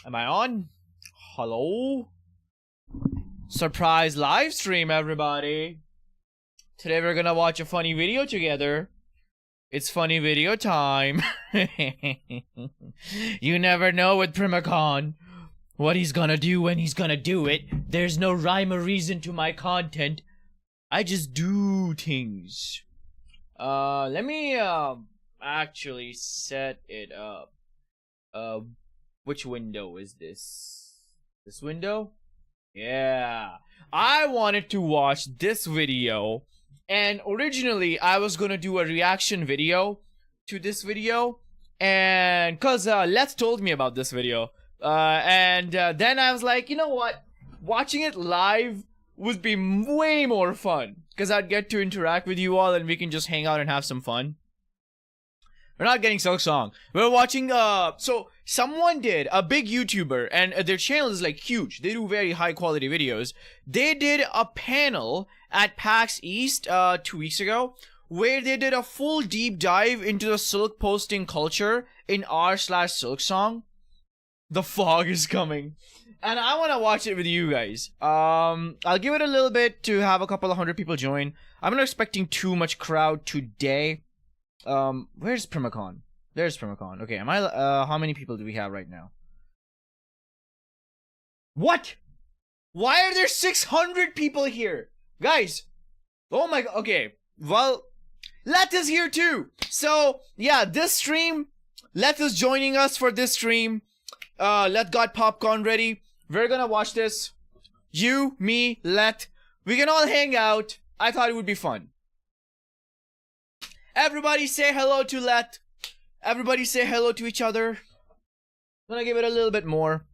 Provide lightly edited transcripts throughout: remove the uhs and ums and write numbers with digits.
Am I on? Hello? Surprise live stream, everybody. Today we're gonna watch a funny video together. It's funny video time. You never know with Primacon what he's gonna do when he's gonna do it. There's no rhyme or reason to my content. I just do things. Let me actually set it up. Which window is this? This window? Yeah. I wanted to watch this video, and originally I was gonna do a reaction video to this video, and cause Let's told me about this video, and then I was like, you know what? Watching it live would be way more fun, cause I'd get to interact with you all, and we can just hang out and have some fun. We're not getting Silksong. We're watching, so someone did, a big YouTuber, and their channel is like huge. They do very high quality videos. They did a panel at PAX East 2 weeks ago, where they did a full deep dive into the silk posting culture in r/Silksong. The fog is coming. And I want to watch it with you guys. I'll give it a little bit to have a couple of hundred people join. I'm not expecting too much crowd today. Where's Primacon? There's Primacon. Okay, am I, how many people do we have right now? What? Why are there 600 people here? Guys! Oh my god, okay. Well, Let is here too! So, yeah, this stream, Let is joining us for this stream. Let got popcorn ready. We're gonna watch this. You, me, Let. We can all hang out. I thought it would be fun. Everybody say hello to Let. Everybody say hello to each other. I'm gonna give it a little bit more.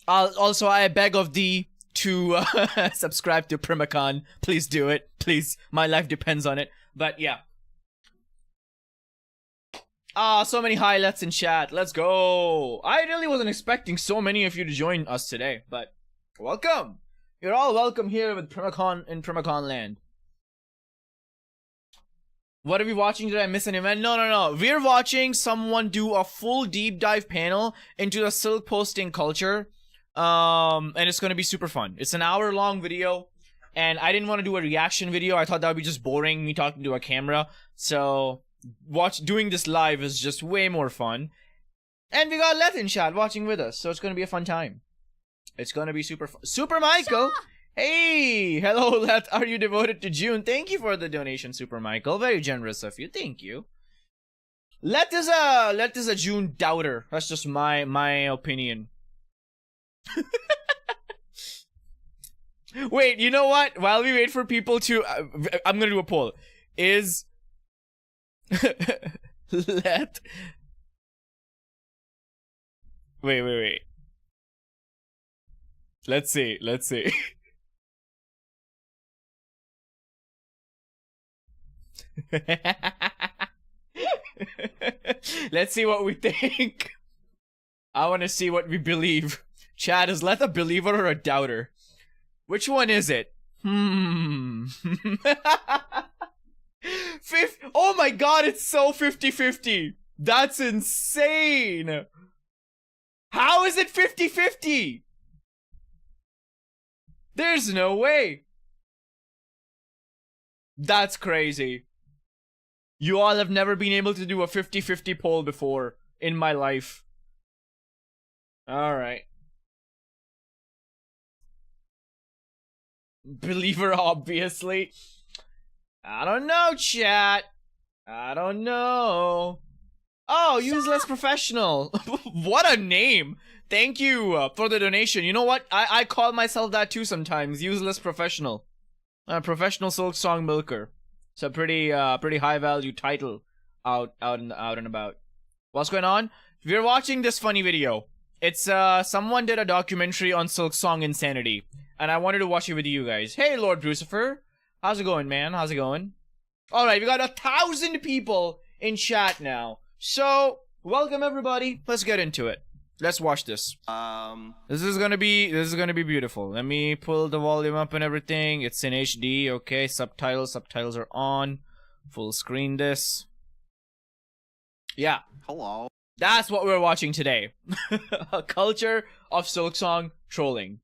Also, I beg of thee to subscribe to Primacon. Please do it. Please. My life depends on it. But yeah. So many highlights in chat. Let's go. I really wasn't expecting so many of you to join us today. But welcome. You're all welcome here with Primacon in Primacon land. What are we watching? Did I miss an event? No. We're watching someone do a full deep dive panel into the silk posting culture. And it's gonna be super fun. It's an hour-long video, and I didn't want to do a reaction video. I thought that would be just boring, me talking to a camera. So, doing this live is just way more fun. And we got Let in chat watching with us, so it's gonna be a fun time. It's gonna be super fun. Super Michael! Hey! Hello, Let. Are you devoted to June? Thank you for the donation, Super Michael. Very generous of you. Thank you. Let is a June doubter. That's just my opinion. Wait, you know what? While we wait for people to... I'm gonna do a poll. Is... Let... Wait. Let's see. Let's see what we think. I want to see what we believe. Chad, is Let a believer or a doubter? Which one is it? Oh my god, it's so 50-50. That's insane. How is it 50-50? There's no way. That's crazy. You all have never been able to do a 50-50 poll before in my life. Alright. Believer, obviously. I don't know, chat. I don't know. Oh, useless professional. What a name. Thank you for the donation. You know what? I call myself that too sometimes. Useless professional. Professional Silksong milker. It's a pretty high value title out and about. What's going on? We're watching this funny video. It's someone did a documentary on Silksong insanity, and I wanted to watch it with you guys. Hey, Lord Brucifer, how's it going, man? How's it going? All right, we got 1,000 people in chat now. So welcome everybody. Let's get into it. Let's watch this. This is gonna be beautiful. Let me pull the volume up and everything. It's in HD. Okay, subtitles are on. Full screen this. Yeah. Hello. That's what we're watching today. A culture of Silksong trolling.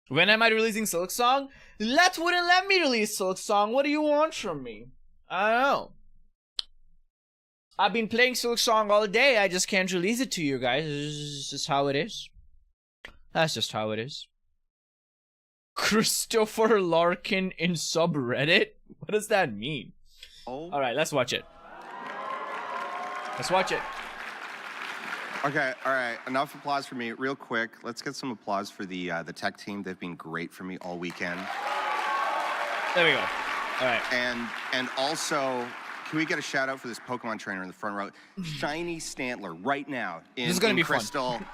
When am I releasing Silksong? Let wouldn't let me release Silksong. What do you want from me? I don't know. I've been playing Silksong all day. I just can't release it to you guys. It's just how it is. That's just how it is. Christopher Larkin in subreddit? What does that mean? Oh. Alright, let's watch it. Let's watch it. Okay, all right. Enough applause for me. Real quick, let's get some applause for the tech team. They've been great for me all weekend. There we go. All right. And also, can we get a shout out for this Pokemon trainer in the front row? Shiny Stantler right now in, this is gonna be Crystal. Fun.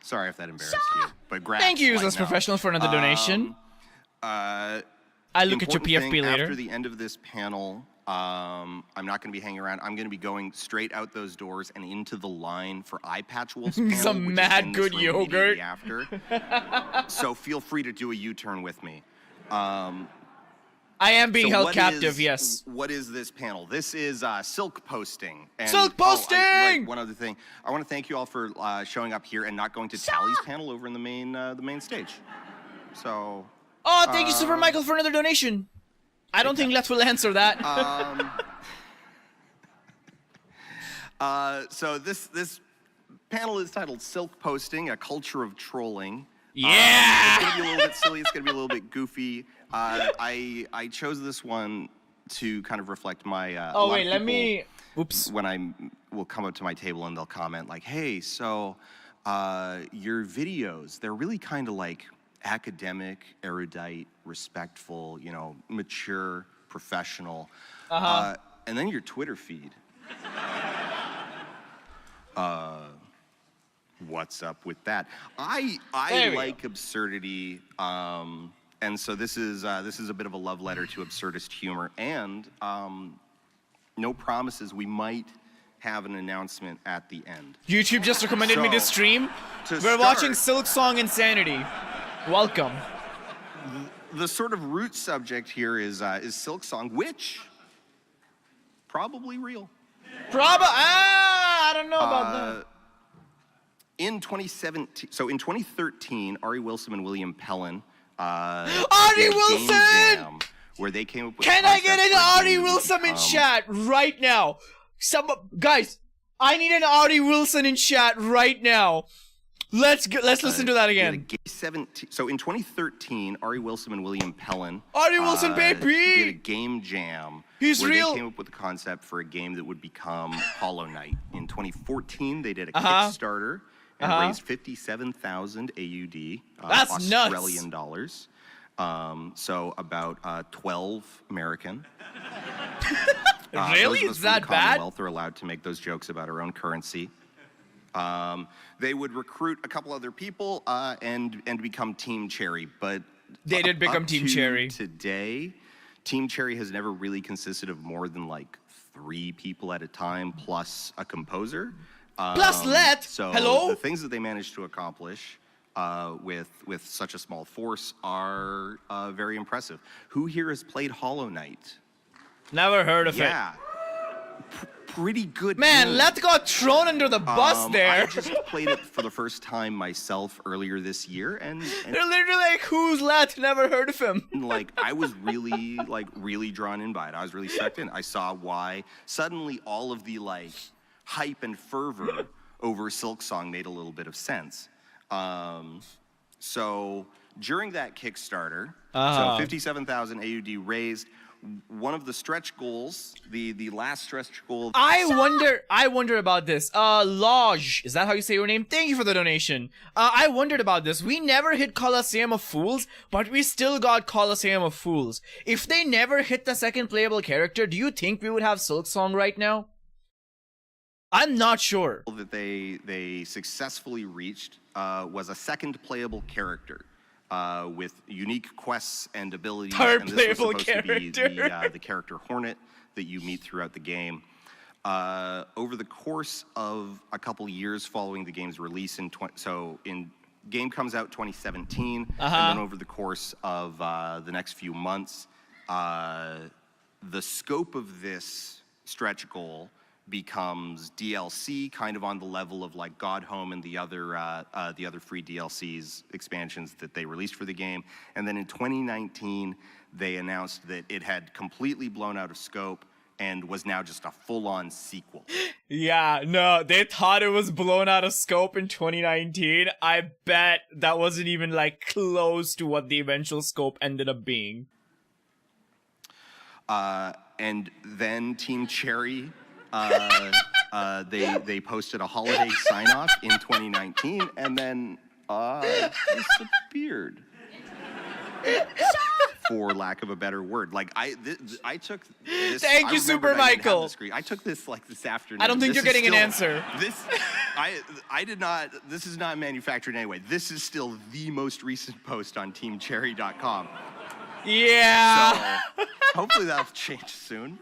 Sorry if that embarrassed you, but thank you, Useless Professional, for another donation. I look at your PFP later. After the end of this panel, I'm not going to be hanging around. I'm going to be going straight out those doors and into the line for Eye Patch Wolf's panel. Some mad good yogurt. After. So feel free to do a U-turn with me. I am being held captive, yes. What is this panel? This is silk posting. And, silk posting! Right, one other thing. I want to thank you all for showing up here and not going to Tally's panel over in the main stage. So... Oh, thank you, Super Michael, for another donation. I don't think Let's will answer that. So this panel is titled Silk Posting, a Culture of Trolling. Yeah! It's going to be a little bit silly. It's going to be a little bit goofy. I chose this one to kind of reflect my... oh, wait, let me... Oops. When will come up to my table and they'll comment like, hey, so your videos, they're really kind of like... academic, erudite, respectful, you know, mature, professional. And then your Twitter feed. What's up with that? I like absurdity, and so this is a bit of a love letter to absurdist humor, and no promises. We might have an announcement at the end. YouTube just recommended me this stream. We're watching Silksong Insanity. Welcome. The sort of root subject here is Silksong, which probably real. I don't know about that. In 2017, so in 2013, Ari Wilson and William Pellin. Ari Wilson! Where they came up with. Can I get an Ari Wilson in chat right now? Guys, I need an Ari Wilson in chat right now. Let's listen to that again. So in 2013, Ari Wilson and William Pellin. Ari Wilson, baby! Did a game jam. He's where real. They came up with a concept for a game that would become Hollow Knight. In 2014, they did a Kickstarter and raised 57,000 AUD. That's Australian nuts. dollars. So about 12 American. Really? Is that bad? Commonwealth are allowed to make those jokes about our own currency. They would recruit a couple other people and become Team Cherry, but they did become Team Cherry. Today, Team Cherry has never really consisted of more than like 3 people at a time, plus a composer. Plus Let. So hello. The things that they managed to accomplish with such a small force are very impressive. Who here has played Hollow Knight? Never heard of it. Yeah. Pretty good. Man, game. Let got thrown under the bus there. I just played it for the first time myself earlier this year, and they're literally like, "Who's Let? Never heard of him." Like, I was really drawn in by it. I was really sucked in. I saw why suddenly all of the like hype and fervor over Silksong made a little bit of sense. So during that Kickstarter, so 57,000 AUD raised. One of the stretch goals, the last stretch goal. I wonder about this. Lodge, is that how you say your name? Thank you for the donation. I wondered about this. We never hit Colosseum of Fools, but we still got Colosseum of Fools. If they never hit the second playable character, do you think we would have Silksong right now? I'm not sure. That they successfully reached was a second playable character. With unique quests and abilities. Third and this playable was supposed character. To be the character Hornet that you meet throughout the game. Over the course of a couple years following the game's release game comes out 2017, and then over the course of the next few months, the scope of this stretch goal becomes DLC, kind of on the level of like God Home and the other free DLCs expansions that they released for the game. And then in 2019, they announced that it had completely blown out of scope and was now just a full-on sequel. Yeah, no, they thought it was blown out of scope in 2019. I bet that wasn't even like close to what the eventual scope ended up being. And then Team Cherry, they posted a holiday sign-off in 2019, and then disappeared. For lack of a better word, like I took this. Thank you, Super Michael. I took this like this afternoon. I don't think This you're is getting an still- answer. I did not. This is not manufactured in any way. This is still the most recent post on TeamCherry.com. Yeah. So hopefully that'll change soon.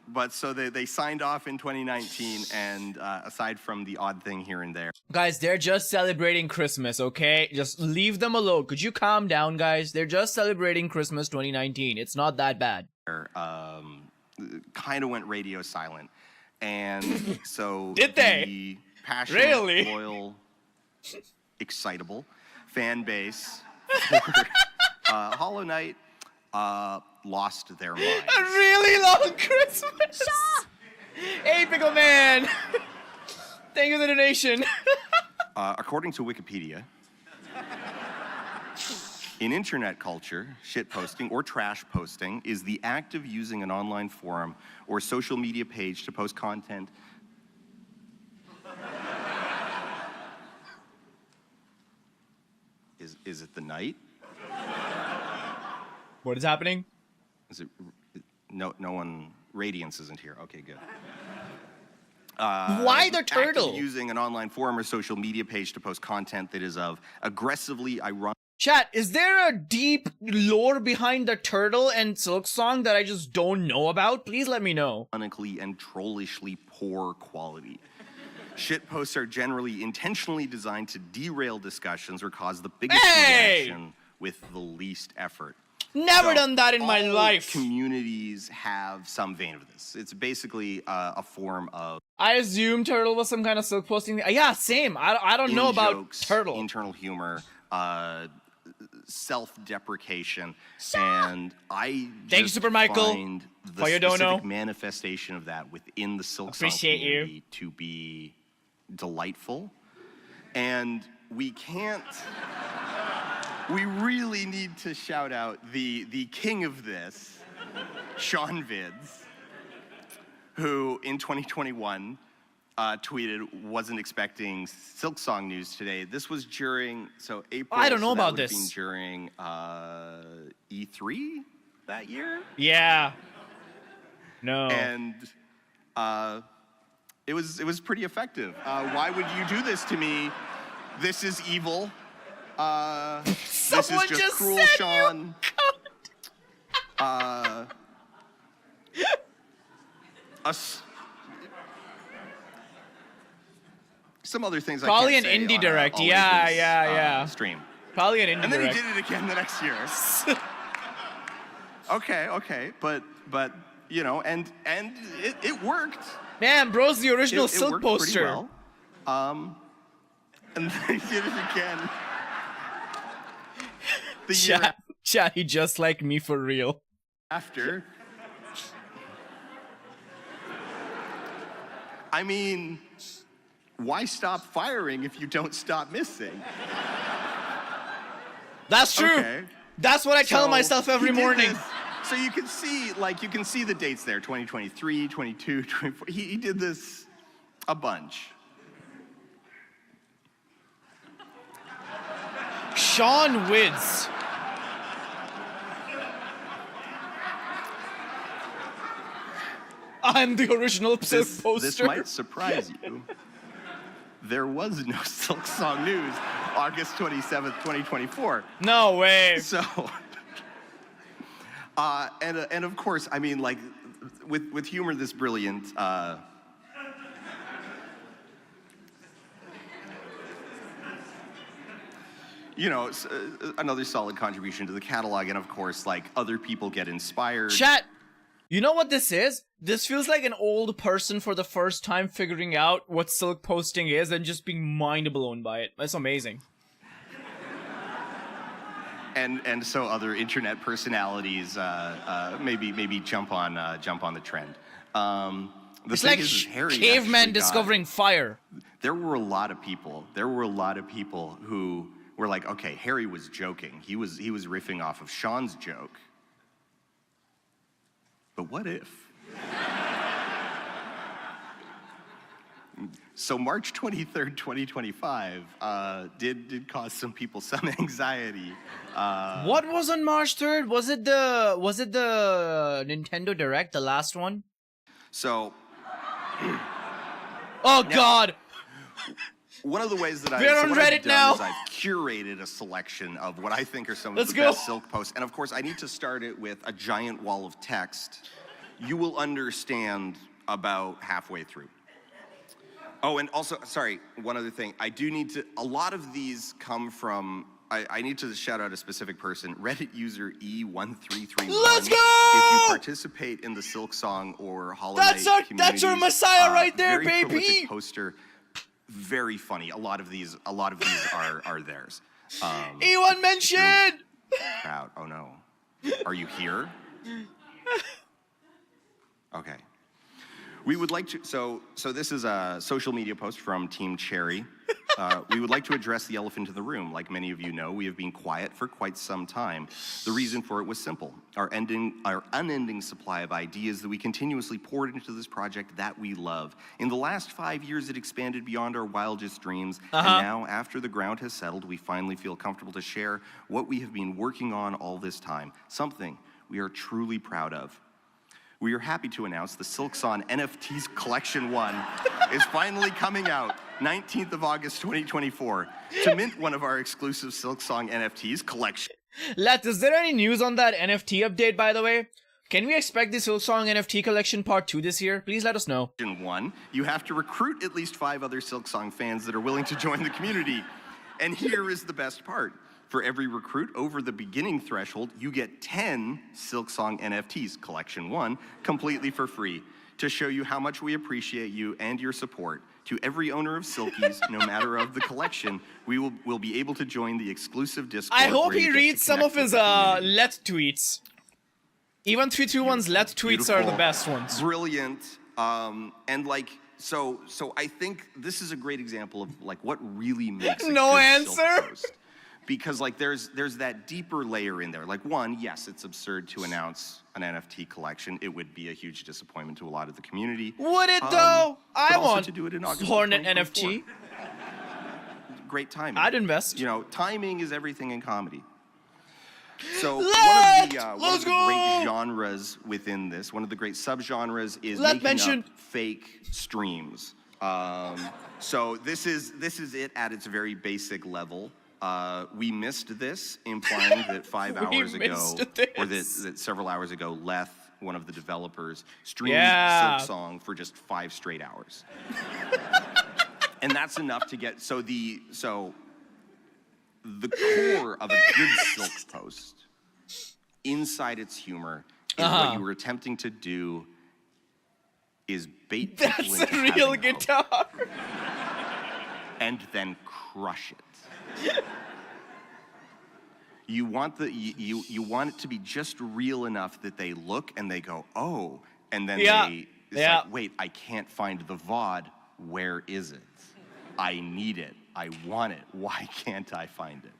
But so they signed off in 2019, and aside from the odd thing here and there. Guys, they're just celebrating Christmas, okay? Just leave them alone. Could you calm down, guys? They're just celebrating Christmas 2019. It's not that bad. Kind of went radio silent. And so Did they? The passionate, Really? loyal, excitable fan base for Hollow Knight lost their minds. A really long Christmas. Hey, Pickle Man. Thank you for the donation. According to Wikipedia, in internet culture, shitposting or trash posting is the act of using an online forum or social media page to post content. Is it the night? What is happening? Is it no one? Radiance isn't here. Okay, good. Why the Act turtle? of using an online forum or social media page to post content that is of aggressively ironic. Chat, is there a deep lore behind the turtle and Silksong that I just don't know about? Please let me know. Ironically and trollishly poor quality. Shitposts are generally intentionally designed to derail discussions or cause the biggest reaction with the least effort. Never done that in my all life. Communities have some vein of this. It's basically a form of I assume Turtle was some kind of silk posting. Yeah, same. I don't know about jokes, Turtle. internal humor, self-deprecation, and I Thank you, Super Michael, find the for your specific dono. manifestation of that within the Silksong Appreciate you. community to be delightful, and we can't. We really need to shout out the king of this, Sean Vids, who in 2021 tweeted, wasn't expecting Silksong news today. This was during, so April. I don't know so that about would have this. been during E3 that year. Yeah. No. And it was pretty effective. Why would you do this to me? This is evil. This is Someone just just cruel, said Sean. Some other things Probably I an can't say indie on, direct. always Yeah, is, yeah. Stream. Probably an indie And then direct. he did it again the next year. Okay, but you know, and it worked. Man, bro's the original It silk worked pretty poster. well. And then he did it again. The year Chat, he just like me for real. after. I mean, why stop firing if you don't stop missing? That's true. Okay. That's what I tell So, myself every he did morning. this. So you can see the dates there, 2023, 22, 24. He did this a bunch. Sean Wids. I'm the original silk poster. This might surprise you. There was no Silksong news August 27th, 2024. No way. So, and of course, I mean, like, with humor this brilliant, you know, another solid contribution to the catalog, and of course, like, other people get inspired. Chat, you know what this is? This feels like an old person for the first time figuring out what silk posting is and just being mind blown by it. That's amazing. And so other internet personalities maybe jump on the trend. It's like cavemen discovering fire. There were a lot of people who were like, okay, Harry was joking. He was riffing off of Sean's joke. But what if? So March 23rd, 2025 did cause some people some anxiety. What was on March 3rd? Was it the Nintendo Direct, the last one? So oh God. One of the ways that We're on Reddit now. Is I've curated a selection of what I think are some of the best silk posts. And of course, I need to start it with a giant wall of text. You will understand about halfway through. Oh, and also, sorry, one other thing. I do need to, a lot of these come from, I need to shout out a specific person, Reddit user E1331. Let's go! If you participate in the Silksong or Holiday communities, that's our Messiah right there, very baby! Prolific poster, very funny. A lot of these are theirs. E1 mentioned! Proud, oh no. Are you here? Okay. We would like to, so this is a social media post from Team Cherry. We would like to address the elephant in the room. Like many of you know, we have been quiet for quite some time. The reason for it was simple. Our unending supply of ideas that we continuously poured into this project that we love. In the last 5 years, it expanded beyond our wildest dreams. And now, after the ground has settled, we finally feel comfortable to share what we have been working on all this time. Something we are truly proud of. We are happy to announce the Silksong NFTs Collection 1 is finally coming out 19th of August 2024 to mint one of our exclusive Silksong NFTs collection. Lads, is there any news on that NFT update, by the way? Can we expect the Silksong NFT Collection Part 2 this year? Please let us know. One, you have to recruit at least 5 other Silksong fans that are willing to join the community. And here is the best part. For every recruit over the beginning threshold, you get 10 Silksong NFTs, Collection 1, completely for free. To show you how much we appreciate you and your support, to every owner of Silkies, no matter of the collection, we'll be able to join the exclusive Discord. I hope he reads some of his let tweets. Even 321's let tweets Beautiful. Are the best ones. Brilliant. And like, so I think this is a great example of like what really makes a no good answer. Silk post. Because like there's that deeper layer in there. Like one, yes, it's absurd to announce an NFT collection. It would be a huge disappointment to a lot of the community. Would it though? I want to do it in August Hornet NFT. Great timing. I'd invest. You know, timing is everything in comedy. So one of the great genres within this, one of the great subgenres is making up fake streams. So this is it at its very basic level. We missed this, implying that 5 hours ago, or that several hours ago, Leth, one of the developers, streamed Silksong for just 5 straight hours. And that's enough to get, so the core of a good Silk post, inside its humor, is what you were attempting to do is bait people into having real guitar. Hope, and then crush it. You want you want it to be just real enough that they look and they go, oh, and then it's like, wait, I can't find the VOD. Where is it? I need it. I want it. Why can't I find it?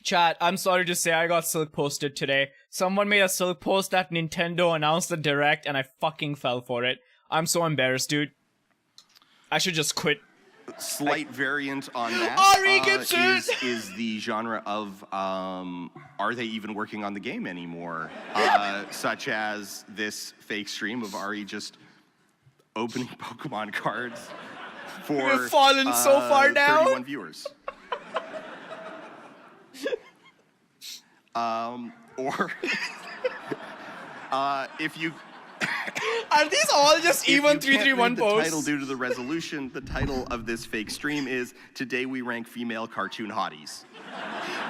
Chat, I'm sorry to say I got Silk posted today. Someone made a Silk post that Nintendo announced the Direct and I fucking fell for it. I'm so embarrassed, dude. I should just quit. Slight variant on that is the genre of are they even working on the game anymore? Such as this fake stream of Ari just opening Pokemon cards for We've fallen so far down. 31 viewers. Or if you I Are these all just If you even can't 331 read the posts? title due to the resolution, the title of this fake stream is "Today We Rank Female Cartoon Hotties."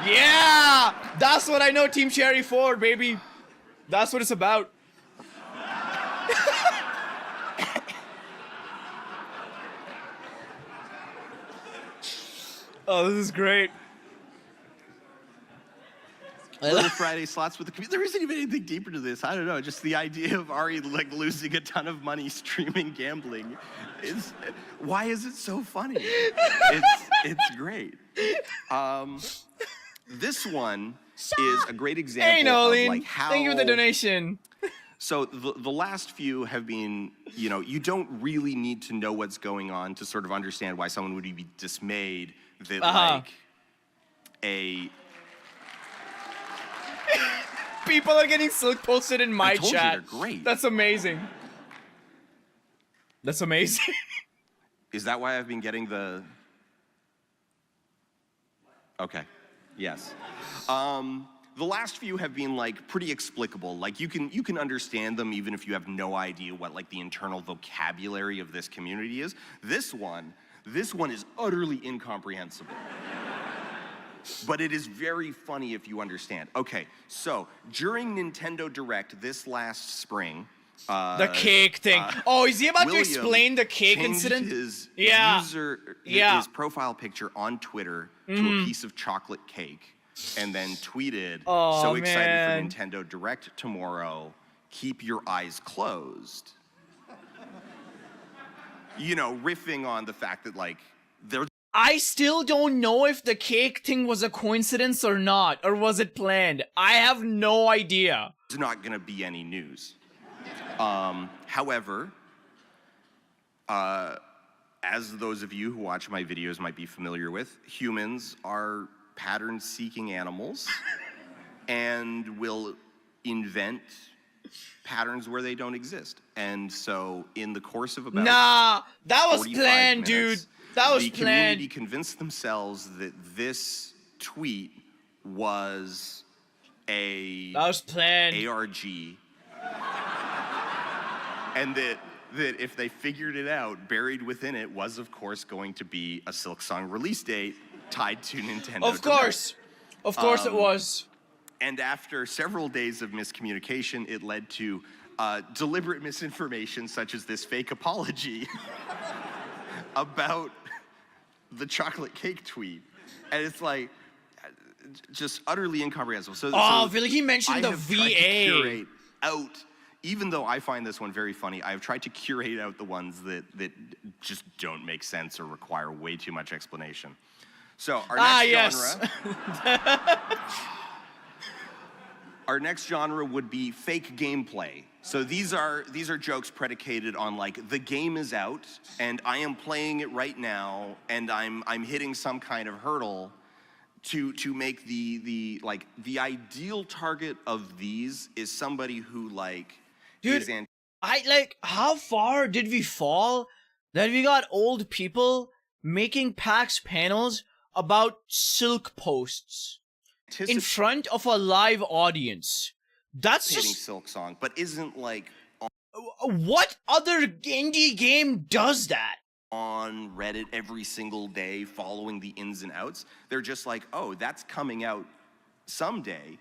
Yeah! That's what I know Team Cherry for, baby. That's what it's about. Oh, this is great. Little Friday slots with the community. There isn't even anything deeper to this. I don't know. Just the idea of Ari like losing a ton of money streaming gambling is. Why is it so funny? It's great. This one is a great example Hey, Nolan. of like how. Thank you for the donation. So the last few have been, you know, you don't really need to know what's going on to sort of understand why someone would be dismayed that like a. People are getting Silk posted in my I told chat. you, they're great. That's amazing. That's amazing. Is that why I've been getting the? Okay, yes. The last few have been like pretty explicable. Like you can understand them even if you have no idea what like the internal vocabulary of this community is. This one is utterly incomprehensible. But it is very funny if you understand. Okay, so during Nintendo Direct this last spring, the cake thing. Oh, is he about to explain the cake changed incident? His Yeah. his profile picture on Twitter to a piece of chocolate cake, and then tweeted, Oh, "So excited man. for Nintendo Direct tomorrow. Keep your eyes closed." You know, riffing on the fact that like they're. I still don't know if the cake thing was a coincidence or not, or was it planned. I have no idea. There's not going to be any news. However, as those of you who watch my videos might be familiar with, humans are pattern-seeking animals and will invent patterns where they don't exist. And so in the course of about Nah, that was 45 planned, minutes, dude. That was the planned. community convinced themselves that this tweet was a That was planned. ARG, and that if they figured it out, buried within it was, of course, going to be a Silksong release date tied to Nintendo Of course. Direct. Of course it was. And after several days of miscommunication, it led to deliberate misinformation, such as this fake apology about the chocolate cake tweet. And it's like, just utterly incomprehensible. So, Oh, really? He mentioned the I have tried to VA. curate out, even though I find this one very funny, I've tried to curate out the ones that just don't make sense or require way too much explanation. So our next genre, our next genre would be fake gameplay. So these are jokes predicated on like the game is out and I am playing it right now and I'm hitting some kind of hurdle to make the ideal target of these is somebody who like Dude, how far did we fall that we got old people making PAX panels about silk posts in front of a live audience? That's just Silksong, but isn't like what other indie game does that? On Reddit every single day following the ins and outs. They're just like, oh, that's coming out someday.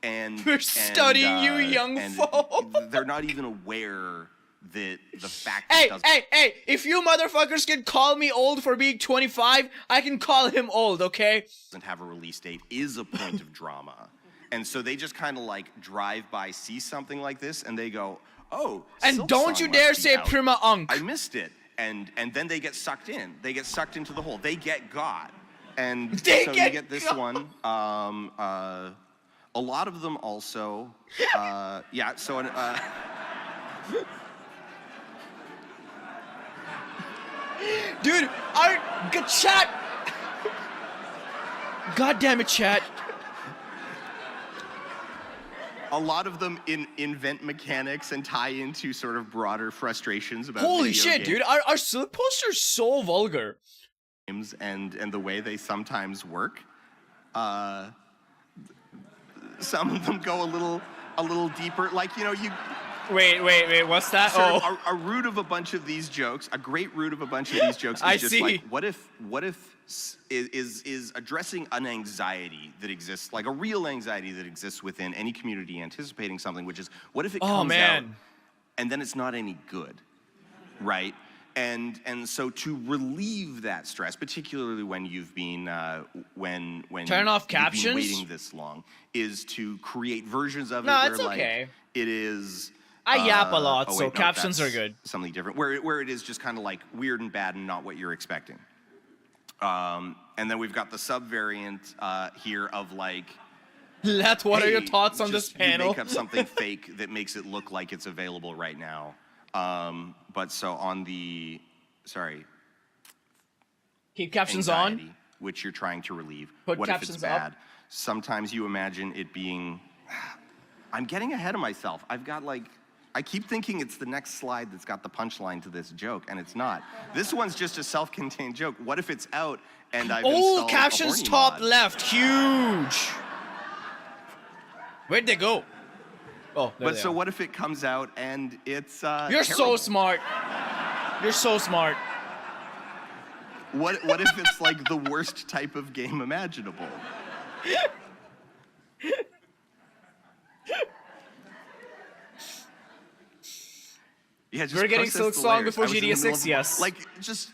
And we're studying you, young folk. They're not even aware that the fact hey, if you motherfuckers can call me old for being 25, I can call him old, okay? Doesn't have a release date is a point of drama. And so they just kind of like drive by, see something like this, and they go, oh, and Silksong don't you must dare be say out. Prima Unk. I missed it. And then they get sucked in. They get sucked into the hole. They get got. And so you get this one. A lot of them also, yeah, so... Dude, our chat... God damn it, chat. A lot of them invent mechanics and tie into sort of broader frustrations about holy video shit, games. dude. Our silk posters so vulgar. And the way they sometimes work. Some of them go a little deeper. Like, you know, Wait, what's that? Sort Oh, of a root of a bunch of these jokes, a great root of a bunch of these jokes is I just see. like, what if is addressing an anxiety that exists, like a real anxiety that exists within any community anticipating something, which is, what if it comes out and then it's not any good, right? And so to relieve that stress, particularly when you've been when turn off you've captions. been waiting this long, is to create versions of it No, where it's okay. like it is. I yap a lot, oh, so wait, no, captions are that's good. Something different, where it is just kind of like weird and bad and not what you're expecting. And then we've got the sub variant here of like, Let, what are your hey, thoughts on this just panel? You make up something fake that makes it look like it's available right now. But so on the, sorry, Keep captions anxiety, on. which you're trying to relieve. Put What if captions it's bad? up. Sometimes you imagine it being. I'm getting ahead of myself. I've got like. I keep thinking it's the next slide that's got the punchline to this joke, and it's not. This one's just a self-contained joke. What if it's out and I've installed captions a horny top mod? left, huge. Where'd they go? Oh, there But they so are. what if it comes out and it's You're terrible? so smart. You're so smart. What if it's like the worst type of game imaginable? Yeah, just We're getting process the Silksong layers. before I was in the GTA middle 6, of- yes. Like, just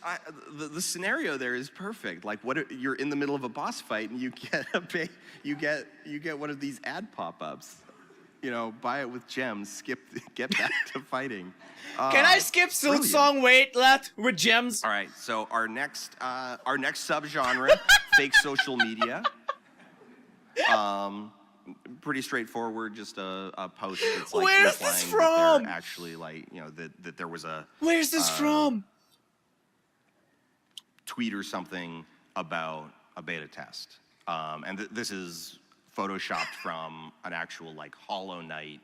the scenario there is perfect. Like, what you're in the middle of a boss fight and you get one of these ad pop-ups. You know, buy it with gems. Get back to fighting. Can I skip Silksong? Wait, with gems. All right. So our next subgenre, fake social media. Pretty straightforward, just a post that's like Where is this implying that from? they're actually like, you know, that there was a Where's this from? tweet or something about a beta test. And this is photoshopped from an actual like Hollow Knight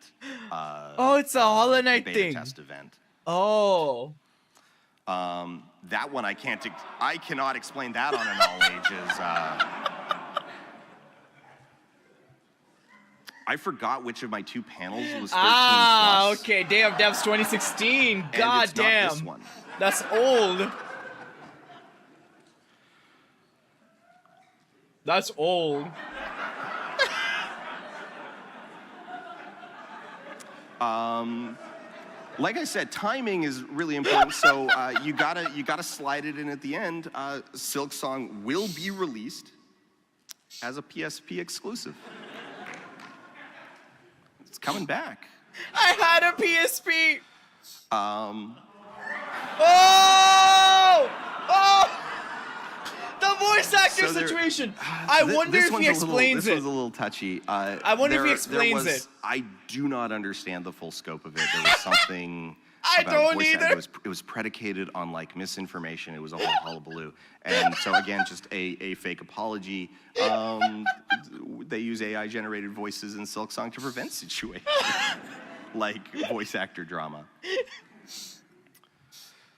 Oh, it's a Hollow Knight beta thing. test event. Oh. That one I cannot explain that on an all ages. I forgot which of my two panels was 13 plus. Okay. Day of Devs 2016. And God it's not damn. this one. That's old. That's old. Like I said, timing is really important. So you gotta slide it in at the end. Silksong will be released as a PSP exclusive. It's coming back. I had a PSP. Um, Oh! The voice actor So there- situation. I wonder this if one's he a little- explains This it. one's a little touchy. I wonder if he explains it. I do not understand the full scope of it. There was something. I about don't voice either. acting. It was predicated on like misinformation. It was a whole hullabaloo. And so again, just a fake apology. They use AI generated voices in Silksong to prevent situations like voice actor drama.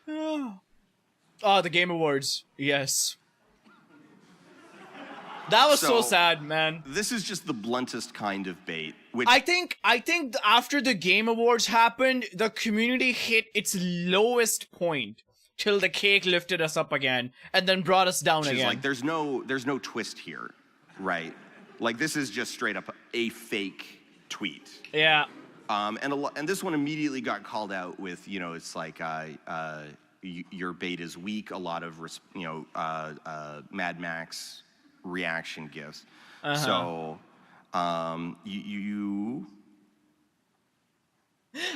Oh, the Game Awards. Yes. That was so So- sad, man. This is just the bluntest kind of bait. Which I think after the Game Awards happened, the community hit its lowest point till the cake lifted us up again and then brought us down is again. like there's no twist here, right? Like this is just straight up a fake tweet. Yeah. And this one immediately got called out with, you know, it's like your bait is weak. A lot of Mad Max reaction gifs. So you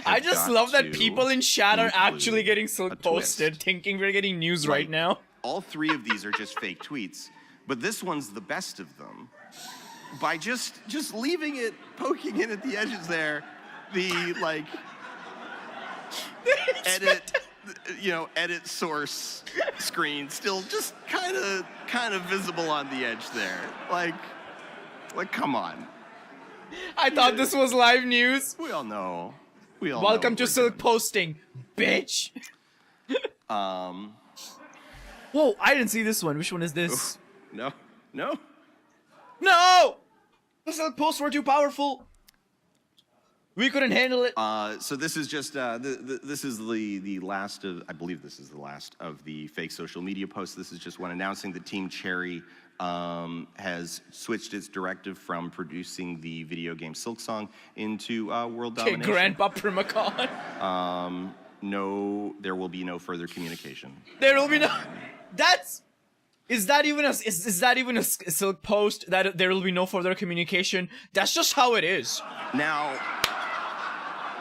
I have just got love that to people in chat are actually include getting a so twist. posted, thinking we're getting news right Like, now. All three of these are just fake tweets, but this one's the best of them. By just leaving it poking in at the edges there, the like edit source screen still just kind of visible on the edge there. Like come on. I thought this was live news. We all know. Welcome Welcome to Silk Posting, bitch. Whoa, I didn't see this one. Which one is this? No. No! The Silk Posts were too powerful. We couldn't handle it. So this is just this is the last of, I believe this is the last of the fake social media posts. This is just one announcing that Team Cherry has switched its directive from producing the video game Silksong into world domination. Grandpa Primacon. No, there will be no further communication. There will be no. Is that even a Silk post that there will be no further communication? That's just how it is. Now,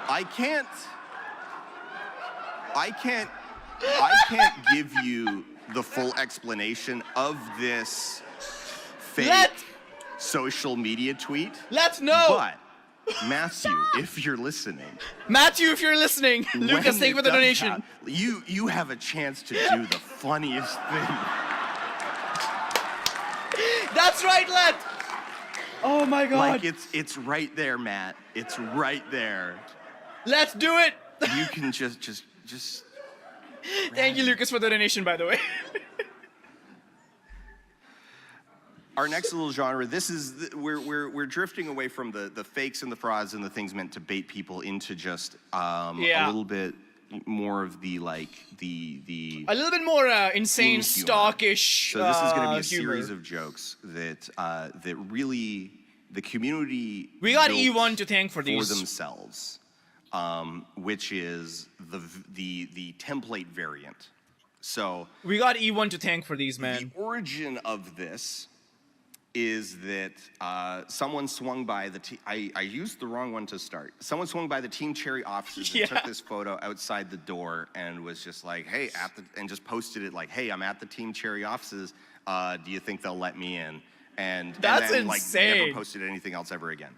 I can't give you the full explanation of this fake social media tweet. Let's know. But Matthew, if you're listening, Lucas, thank you for the donation. You have a chance to do the funniest thing. That's right, Let. Oh my God. Like it's right there, Matt. It's right there. Let's do it. You can just. Thank you, Lucas, for the donation, by the way. Our next little genre. This is we're drifting away from the fakes and the frauds and the things meant to bait people into just a little bit more of the a little bit more insane, stockish. So this is going to be a humor. series of jokes that that really the community we got built E1 to thank for these themselves, which is the template variant. So we got E1 to thank for these, man. The origin of this is that someone swung by I used the wrong one to start. Someone swung by the Team Cherry offices and took this photo outside the door and was just like, hey, and just posted it like, hey, I'm at the Team Cherry offices. Do you think they'll let me in? And that's then, insane. Never posted anything else ever again.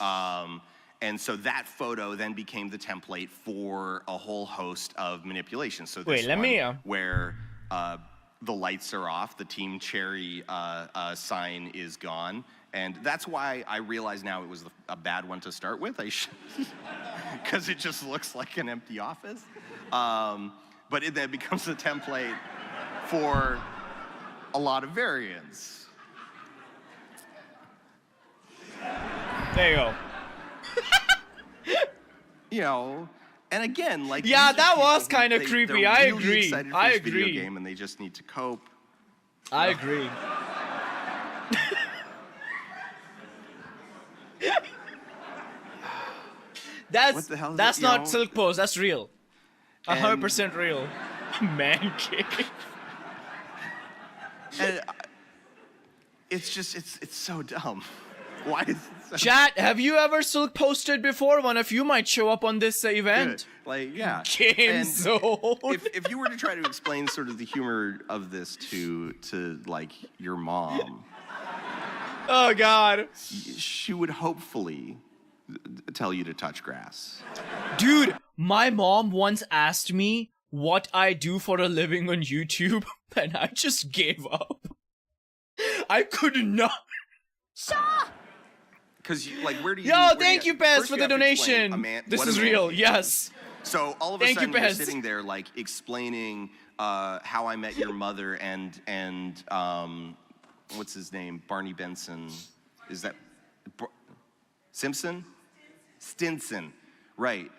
And so that photo then became the template for a whole host of manipulations. So this where the lights are off, the Team Cherry sign is gone, and that's why I realize now it was a bad one to start with. I should, because it just looks like an empty office. But it then becomes a template for a lot of variants. There you go. You know, and again, like that was kind of creepy. I really agree. Excited for I this agree. Video game, and they just need to cope. I agree. That's not Silk Pose. That's real. 100% real. Man cave. And it's just it's so dumb. Why is it so Chat, have you ever Silk posted before? One of you might show up on this event. Good. Like, yeah. Game zone. If you were to try to explain sort of the humor of this to like your mom, oh God, she would hopefully tell you to touch grass. Dude, my mom once asked me what I do for a living on YouTube, and I just gave up. I could not. Because like, where do you? Yo, thank you, Pez, for the donation. This is real. Yes. So all of a sudden you're sitting there like explaining how I met your mother and what's his name? Barney Benson. Is that Simpson? Stinson. Right.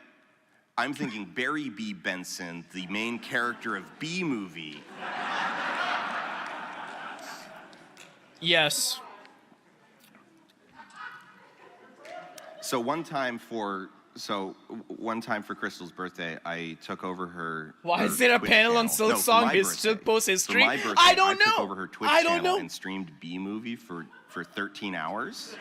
I'm thinking Barry B. Benson, the main character of B Movie. Yes. So one time for Crystal's birthday, I took over her. Why is there a Twitch panel on channel. Silksong? His Silk Post history? For my birthday, I don't know. I took over her Twitch channel and streamed B Movie for 13 hours.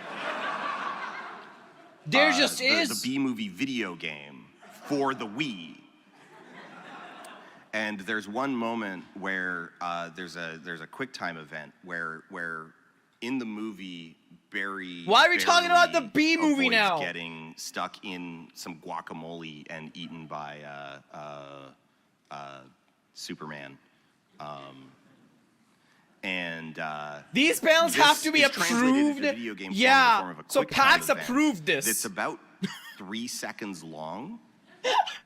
There just is the B Movie video game for the Wii. And there's one moment where there's a QuickTime event where in the movie Barry. Why are we talking about the B Movie now? Getting stuck in some guacamole and eaten by Superman. These panels have to be approved. Yeah. So PAX approved this. It's about 3 seconds long.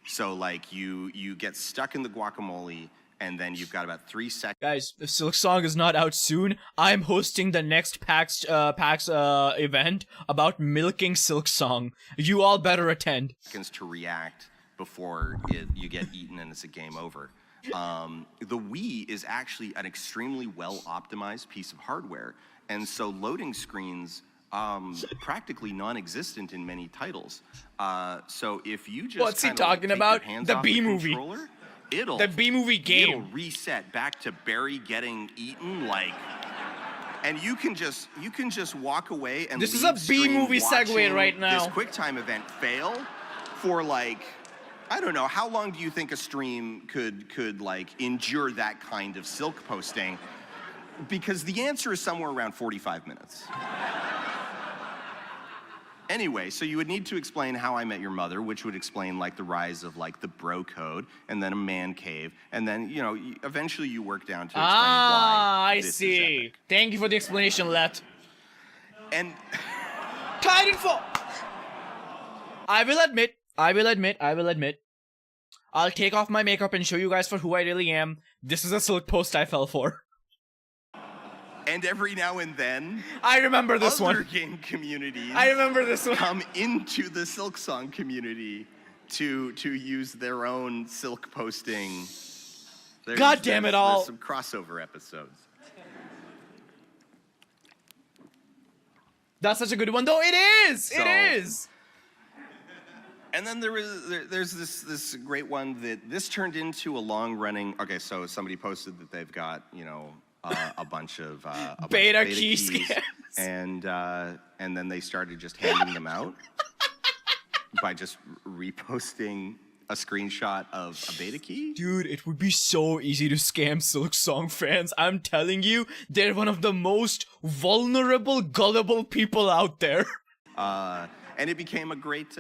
So like you get stuck in the guacamole and then you've got about 3 seconds. Guys, if Silksong is not out soon, I'm hosting the next PAX event about milking Silksong. You all better attend. To react before you get eaten and it's a game over. The Wii is actually an extremely well optimized piece of hardware, and so loading screens practically non-existent in many titles. So if you just what's he talking about? The B movie. The B movie game. It'll reset back to Barry getting eaten, like, and you can just walk away and this is a B movie segue right now. This QuickTime event fail for like, I don't know, how long do you think a stream could like endure that kind of silk posting? Because the answer is somewhere around 45 minutes. Anyway, so you would need to explain How I Met Your Mother, which would explain like the rise of like the bro code, and then a man cave, and then, you know, eventually you work down to explain why I see. Thank you for the explanation, Let. And Titanfall. I will admit, I'll take off my makeup and show you guys for who I really am. This is a silk post I fell for. And every now and then, I remember this other one. game communities. I remember this one. Come into the Silksong community to use their own silk posting. God damn it all! There's some crossover episodes. That's such a good one, though. It is. It is. And then there's this great one that this turned into a long running. Okay, so somebody posted that they've got, you know, a bunch of beta keys, and then they started just handing them out by just reposting a screenshot of a beta key. Dude, it would be so easy to scam Silksong fans. I'm telling you, they're one of the most vulnerable, gullible people out there. And it became a great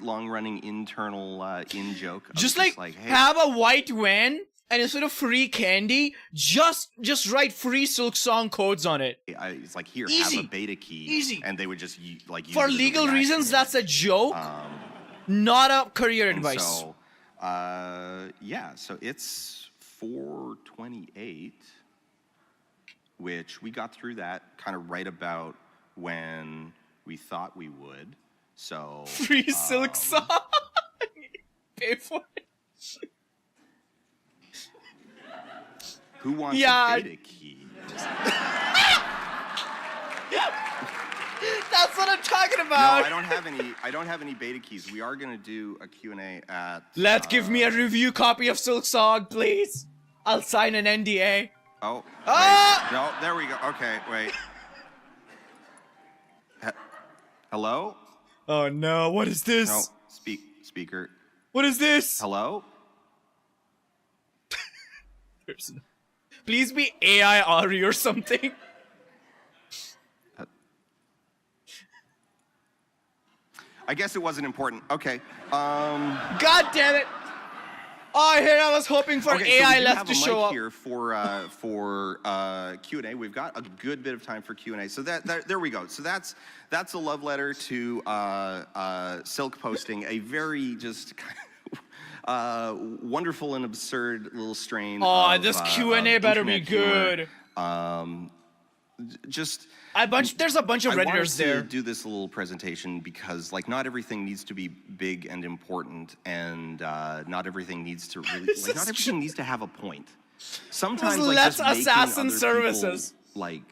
long running internal in joke. Just like hey, have a white van. And instead of free candy, just write free Silksong codes on it. It's like, here, easy. have a beta key. Easy. And they would just like use for legal reasons. That's a joke, not a career advice. So, yeah. So it's 4:28, which we got through that kind of right about when we thought we would. So free Silksong. Pay for it. Who wants a beta key? That's what I'm talking about. No, I don't have any beta keys. We are gonna do a Q&A at. Give me a review copy of Silksong, please. I'll sign an NDA. Oh. No, there we go. Okay, wait. Hello? Oh no! What is this? No, speaker. What is this? Hello? Please be AI Ari or something. I guess it wasn't important. Okay. God damn it! Oh, here I was hoping for AI left to show up. Here for Q&A. We've got a good bit of time for Q&A. So there we go. So that's a love letter to silk posting. A very just wonderful and absurd little strain. Oh, this Q&A better be good. Just there's a bunch of Redditors there. I wanted to do this little presentation because like not everything needs to be big and important, and not everything needs to really not everything needs to have a point. Sometimes like just assassin making services people, like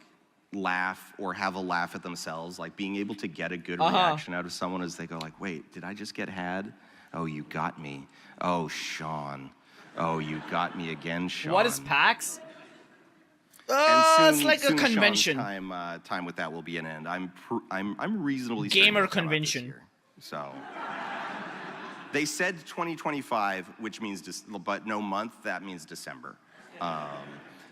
laugh or have a laugh at themselves, like being able to get a good reaction out of someone as they go like, wait, did I just get had? Oh, you got me. Oh, Sean. Oh, you got me again, Sean. What is PAX? And it's like a convention. Time with that will be an end. I'm reasonably gamer convention. So they said 2025, which means but no month. That means December.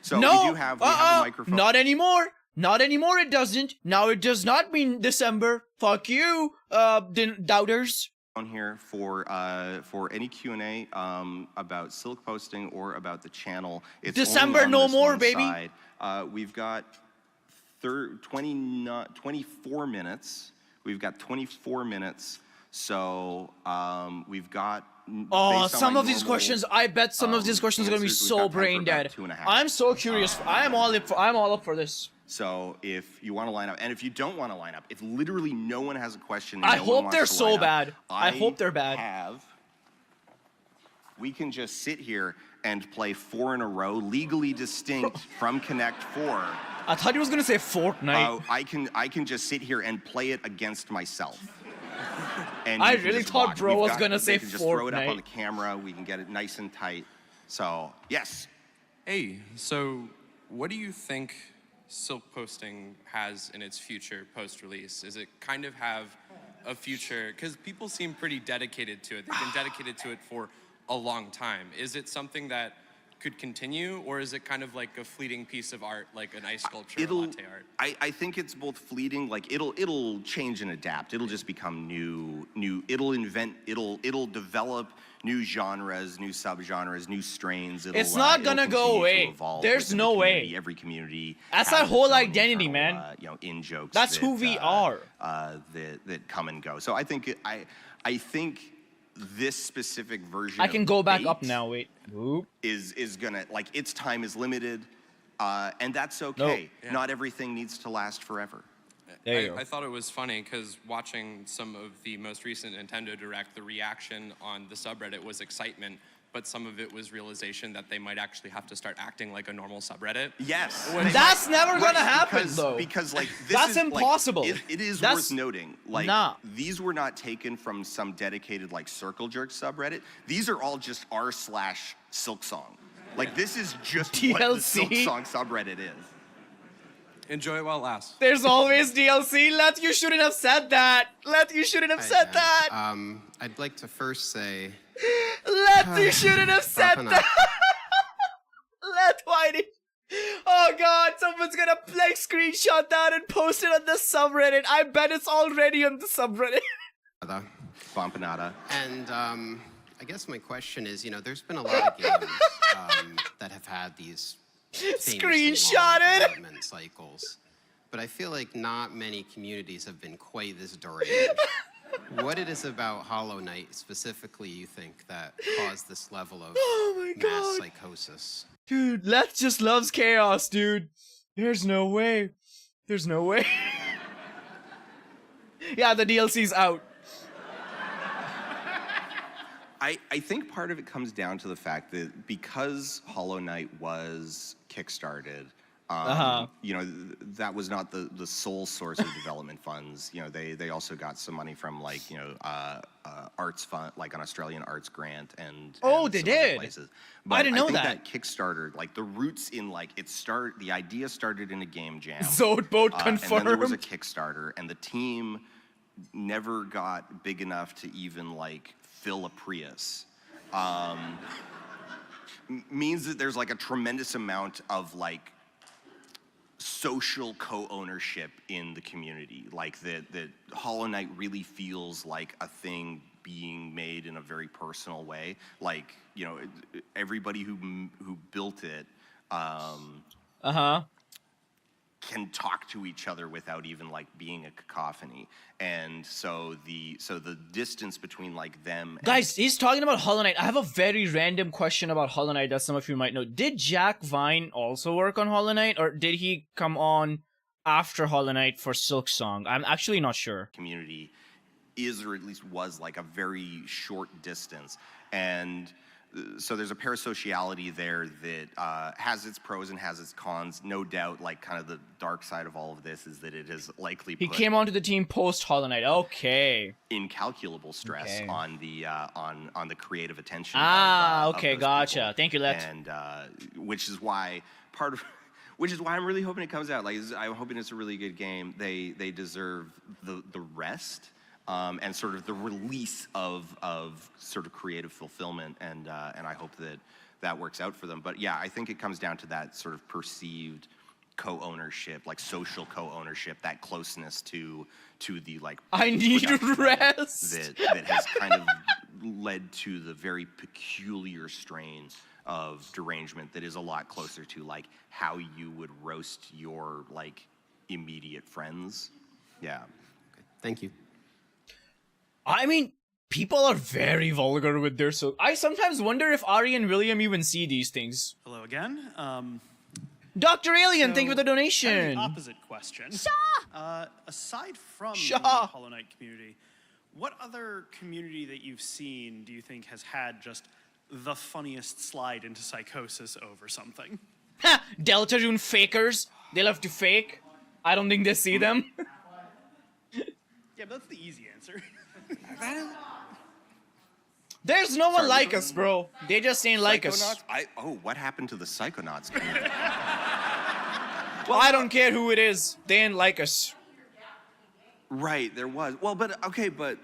So we have a microphone. Not anymore. Not anymore. It doesn't. Now it does not mean December. Fuck you, doubters. On here for any Q&A about silk posting or about the channel. It's December no more, baby. Side. We've got 24 minutes. We've got 24 minutes So we've got. Oh, based on some my of these normal, questions, I bet some of these questions are gonna be answers, we've so got time for brain about dead. 2.5. I'm so curious. I'm all up for this. So if you want to line up, and if you don't want to line up, if literally no one has a question, and I no one hope wants they're to so line up, bad. I hope they're bad. We can just sit here and play 4 in a row, legally distinct from Connect 4. I thought he was gonna say Fortnite. I can just sit here and play it against myself. And I you can really just thought watch. bro We've was got- gonna they say can just throw it up on Fortnite. the camera. We can get it nice and tight. So yes. Hey, so what do you think Silk posting has in its future post-release? Is it kind of have a future? Because people seem pretty dedicated to it. They've been dedicated to it for a long time. Is it something that could continue, or is it kind of like a fleeting piece of art, like an ice sculpture or latte art? I think it's both fleeting, like it'll change and adapt. It'll just become new. It'll develop new genres, new subgenres, new strains. It's not gonna go away. There's no way. Every community. That's has our whole its own identity, internal, man. In jokes. That's who we are. That come and go. So I think I think this specific version. I can of go back Bait up now. Wait. Oop. is gonna, like, its time is limited, and that's okay. Yeah. Not everything needs to last forever. There you go. I thought it was funny because watching some of the most recent Nintendo Direct, the reaction on the subreddit was excitement, but some of it was realization that they might actually have to start acting like a normal subreddit. Yes. That's never gonna happen, because, though. Because like this That's is, like, impossible. it is That's- worth noting. Like Nah. these were not taken from some dedicated like Circle Jerk subreddit. These are all just r/Silksong. Like this is just what the DLC? Silksong subreddit is. Enjoy it while it lasts. There's always DLC. Let, you shouldn't have said that. Let, you shouldn't have said that. I'd like to first say, Let, you shouldn't have said Wrapping that. up. Let, why did... Oh god, someone's gonna like screenshot that and post it on the subreddit. I bet it's already on the subreddit. Bompanada. and I guess my question is, there's been a lot of games that have had these famously long Screenshotted. development cycles, but I feel like not many communities have been quite this deranged. What it is about Hollow Knight specifically you think that caused this level of Oh my mass god. psychosis? Dude, Let just loves chaos, dude. There's no way. There's no way. Yeah, the DLC's out. I think part of it comes down to the fact that because Hollow Knight was kickstarted, that was not the sole source of development funds. They also got some money from like arts fund, like an Australian arts grant, and Oh, and they some other did? places. I But didn't know think that. Kickstarter, like the roots in like the idea started in a game jam. Zode boat And then there was a confirmed. Kickstarter, and the team never got big enough to even like fill a Prius. Means that there's like a tremendous amount of like social co-ownership in the community. Like that Hollow Knight really feels like a thing being made in a very personal way. Like, everybody who built it can talk to each other without even like being a cacophony. And so the distance between like them and Guys, he's talking about Hollow Knight. I have a very random question about Hollow Knight that some of you might know. Did Jack Vine also work on Hollow Knight, or did he come on after Hollow Knight for Silksong? I'm actually not sure. community is, or at least was, like a very short distance. And so there's a parasociality there that has its pros and has its cons. No doubt, like kind of the dark side of all of this is that it has likely He put came onto the team post Hollow Knight. Okay. incalculable stress Okay. on the on the creative attention. Ah, of okay, those gotcha. people. Thank you, Let. And which is why I'm really hoping it comes out. Like, I'm hoping it's a really good game. They deserve the rest. And sort of the release of sort of creative fulfillment, and I hope that works out for them. But yeah, I think it comes down to that sort of perceived co-ownership, like social co-ownership, that closeness to the like. I need production rest. that has kind of led to the very peculiar strain of derangement that is a lot closer to like how you would roast your like immediate friends. Yeah. Thank you. I mean, people are very vulgar with their so. I sometimes wonder if Ari and William even see these things. Hello again. Dr. Alien, thank you for the Kind of donation. the opposite question. Aside from the Shaw. Hollow Knight community, what other community that you've seen do you think has had just the funniest slide into psychosis over something? Ha! Deltarune fakers. They love to fake. I don't think they see them. Yeah, but that's the easy answer. There's no one Sorry, like which us, bro. They just ain't like us. Psychonauts? What happened to the Psychonauts community? Well, I don't care who it is. They ain't like us. Right, there was. Well, but okay, but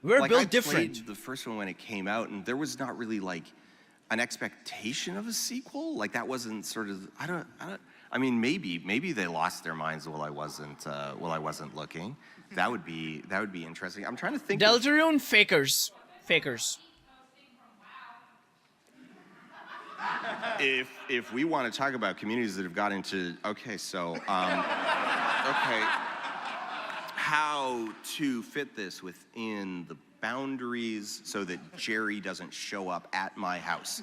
We're like, built I played different. the first one when it came out, and there was not really like an expectation of a sequel. Like that wasn't sort of. I mean, maybe they lost their minds while I wasn't looking. That would be interesting. I'm trying to think. Deltarune fakers. Fakers. If we want to talk about communities that have got into how to fit this within the boundaries so that Jerry doesn't show up at my house.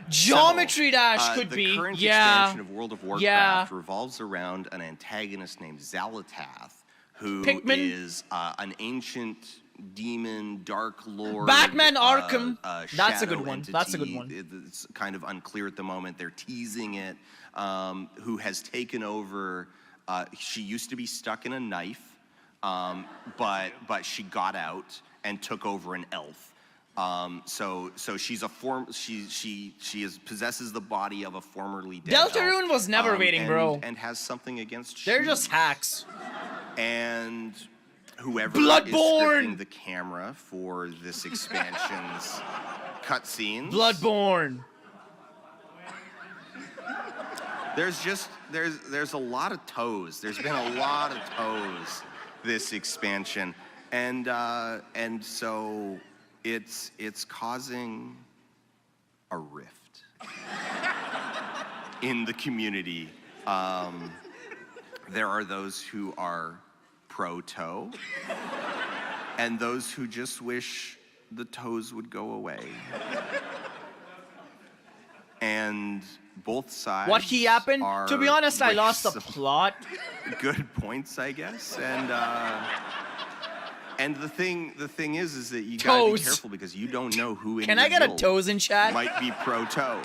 Geometry Dash could the be. current Yeah. expansion of World of Warcraft Yeah. revolves around an antagonist named Xalatath, who Pikmin. is an ancient demon, dark lord. Batman Arkham. That's a shadow good one. That's a good entity. one. It's kind of unclear at the moment. They're teasing it. Who has taken over? She used to be stuck in a knife, but she got out and took over an elf. So she's a possesses the body of a formerly dead Deltarune elf, was never waiting, bro. and has something against. They're just Sheev. hacks. And whoever Bloodborne! is scripting the camera for this expansion's cutscenes. Bloodborne. There's a lot of toes. There's been a lot of toes this expansion, and so it's causing a rift in the community. There are those who are pro-toe, and those who just wish the toes would go away. And both sides. What he happened? are To be honest, I lost the some plot. Good points, I guess. And the thing is that you gotta be Toes. careful because you don't know who in Can your I get a guild toes in chat? might be pro-toe.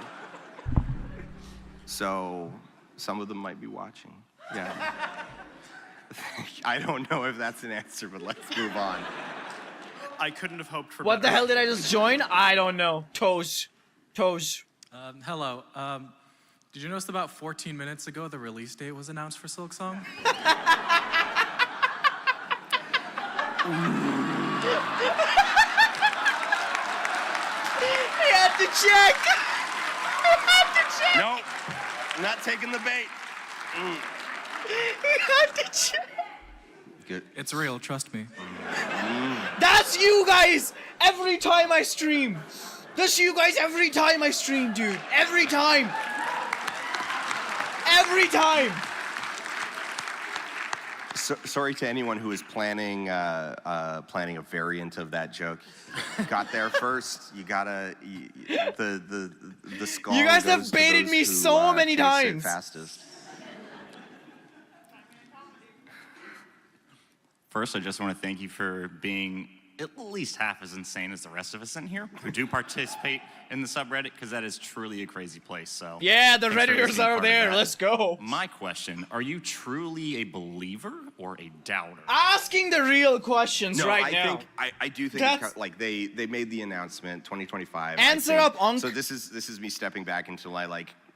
So some of them might be watching. Yeah. I don't know if that's an answer, but let's move on. I couldn't have hoped for What the better. hell did I just join? I don't know. Toes. Toes. Hello. Did you notice about 14 minutes ago the release date was announced for Silksong? I had to check. I had to check. Nope. Not taking the bait. I had to check. Good. It's real, trust me. That's you guys every time I stream. That's you guys every time I stream, dude. Every time. Every time. Sorry to anyone who is planning a variant of that joke. Got there first. You gotta the skull. You guys have goes to baited those me who, so many chase it times. Fastest. First, I just want to thank you for being at least half as insane as the rest of us in here who do participate in the subreddit, because that is truly a crazy place. So Yeah, the thanks for Redditors being are part of there. that. Let's go. My question, are you truly a believer or a doubter? Asking the real questions No, right I now. think I do think That's- it's like they made the announcement 2025. I Answer think. up, Unc. So this is me stepping back into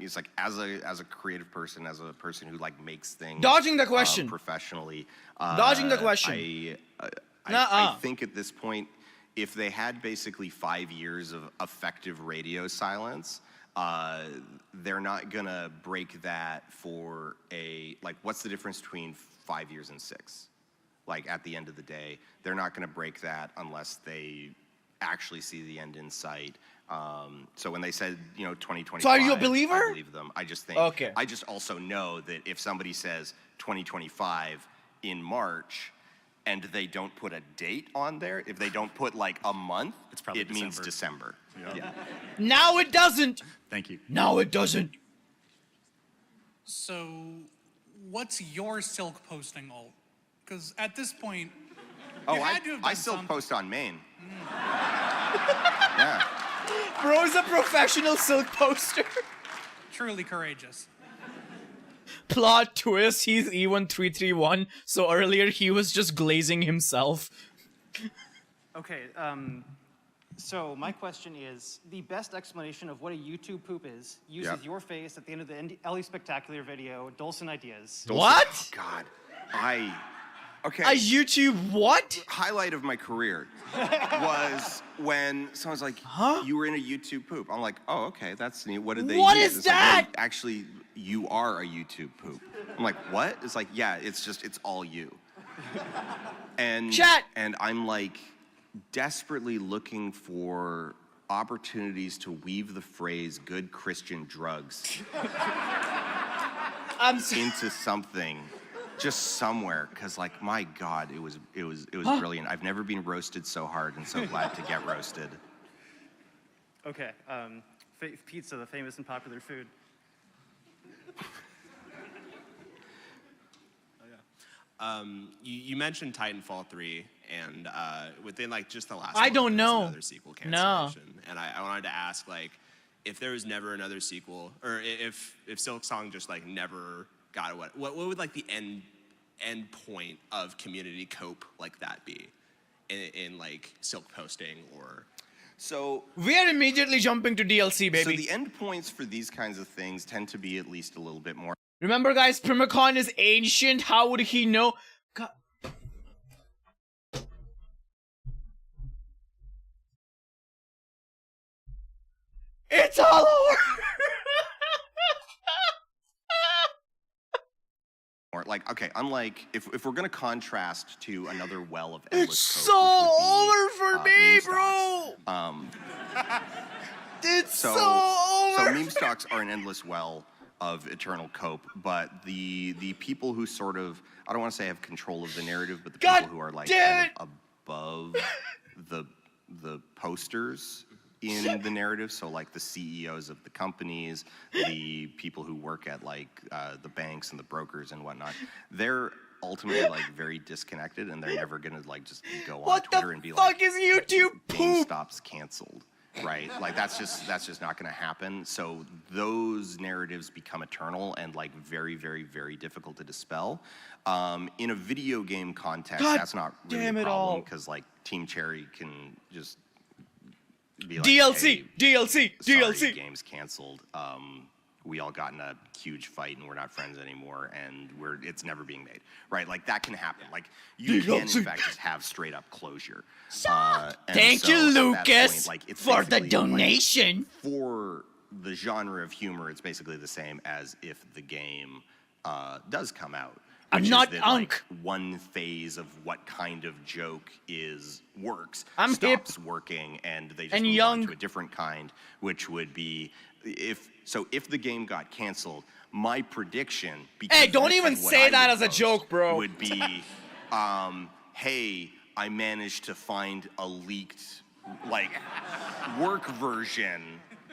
it's like as a creative person, as a person who like makes things Dodging the question. professionally. Dodging the question. I think at this point, if they had basically 5 years of effective radio silence, they're not gonna break that for what's the difference between 5 years and 6? Like at the end of the day, they're not gonna break that unless they actually see the end in sight. So when they said, 2025, So are you a believer? I believe them. I just think, Okay. I just also know that if somebody says 2025 in March, and they don't put a date on there, if they don't put like a month, It's probably it means December. Yeah. Now it doesn't. Thank you. Now it doesn't. So, what's your Silk posting alt? Because at this point, Oh, you had to have I done still something. post on main. Yeah. Bro's a professional Silk poster. Truly courageous. Plot twist, he's E1331, so earlier he was just glazing himself. Okay, so my question is, the best explanation of what a YouTube poop is uses Yep. your face at the end of the Ellie Spectacular video, Dolson Ideas. What? God, okay. A YouTube what? Highlight of my career was when someone's like, you were in a YouTube poop. I'm like, oh, okay, that's neat. What did they What use? is It's like, that? "No, actually, you are a YouTube poop. I'm like, what? It's like, yeah, it's all you. And Chat. And I'm like desperately looking for opportunities to weave the phrase good Christian drugs I'm so into something just somewhere, because like, my God, it was brilliant. I've never been roasted so hard and so glad to get roasted. Okay, pizza, the famous and popular food. You mentioned Titanfall 3, and within like just the last I month, don't there was know. another sequel No. cancellation. And I wanted to ask, like, if there was never another sequel, or if Silksong just like never got it, what would like the end point of community cope like that be in like Silk posting or? So we are immediately jumping to DLC, baby. So the endpoints for these kinds of things tend to be at least a little bit more. Remember, guys, Primacon is ancient. How would he know? God. It's all over. Like, okay, unlike if we're gonna contrast to another well of It's endless so cope, which would be, over for me, meme bro. stocks. It's so So over. meme stocks are an endless well of eternal cope, but the people who sort of, I don't want to say have control of the narrative, but the God people who are like damn kind of above the posters in the narrative, so like the CEOs of the companies, the people who work at like the banks and the brokers and whatnot, they're ultimately like very disconnected, and they're never gonna like just go on What Twitter the and be fuck like, is YouTube poop? GameStop's canceled, right? Like that's just not gonna happen. So those narratives become eternal and like very, very, very difficult to dispel. In a video game context, God that's not really damn a it problem all. because like Team Cherry can just be like, DLC, hey, DLC, sorry, DLC. game's canceled. We all got in a huge fight and we're not friends anymore, and it's never being made, right? Like that can happen. Like you can in fact just have straight up closure. And Thank so you, at that Lucas, point, like, it's for the basically, like, donation. for the genre of humor, it's basically the same as if the game does come out. I'm which is not that, Unk. Like, one phase of what kind of joke works I'm hip. stops working, and they just And move young. on to a different kind, which would be if the game got canceled. My prediction, because Hey, don't this is even what say I that would as a post, joke, bro. Would be, hey, I managed to find a leaked like work version.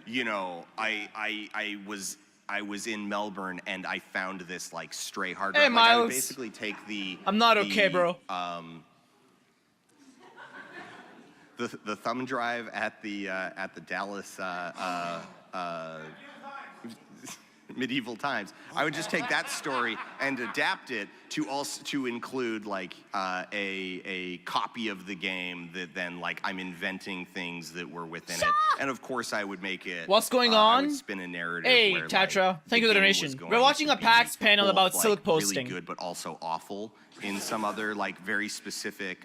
You know, I was in Melbourne and I found this like stray hard drive. Hey, Like, I would Miles. basically take I'm not okay, bro. The thumb drive at the Dallas medieval times. I would just take that story and adapt it to include like a copy of the game that then like I'm inventing things that were within it, and of course I would make it. What's going I on? would spin a narrative. Hey, where, Tatra, like, thank you for the game was donation. going We're watching to a PAX be panel both, about like, Silk posting. Really good, but also awful in some other like very specific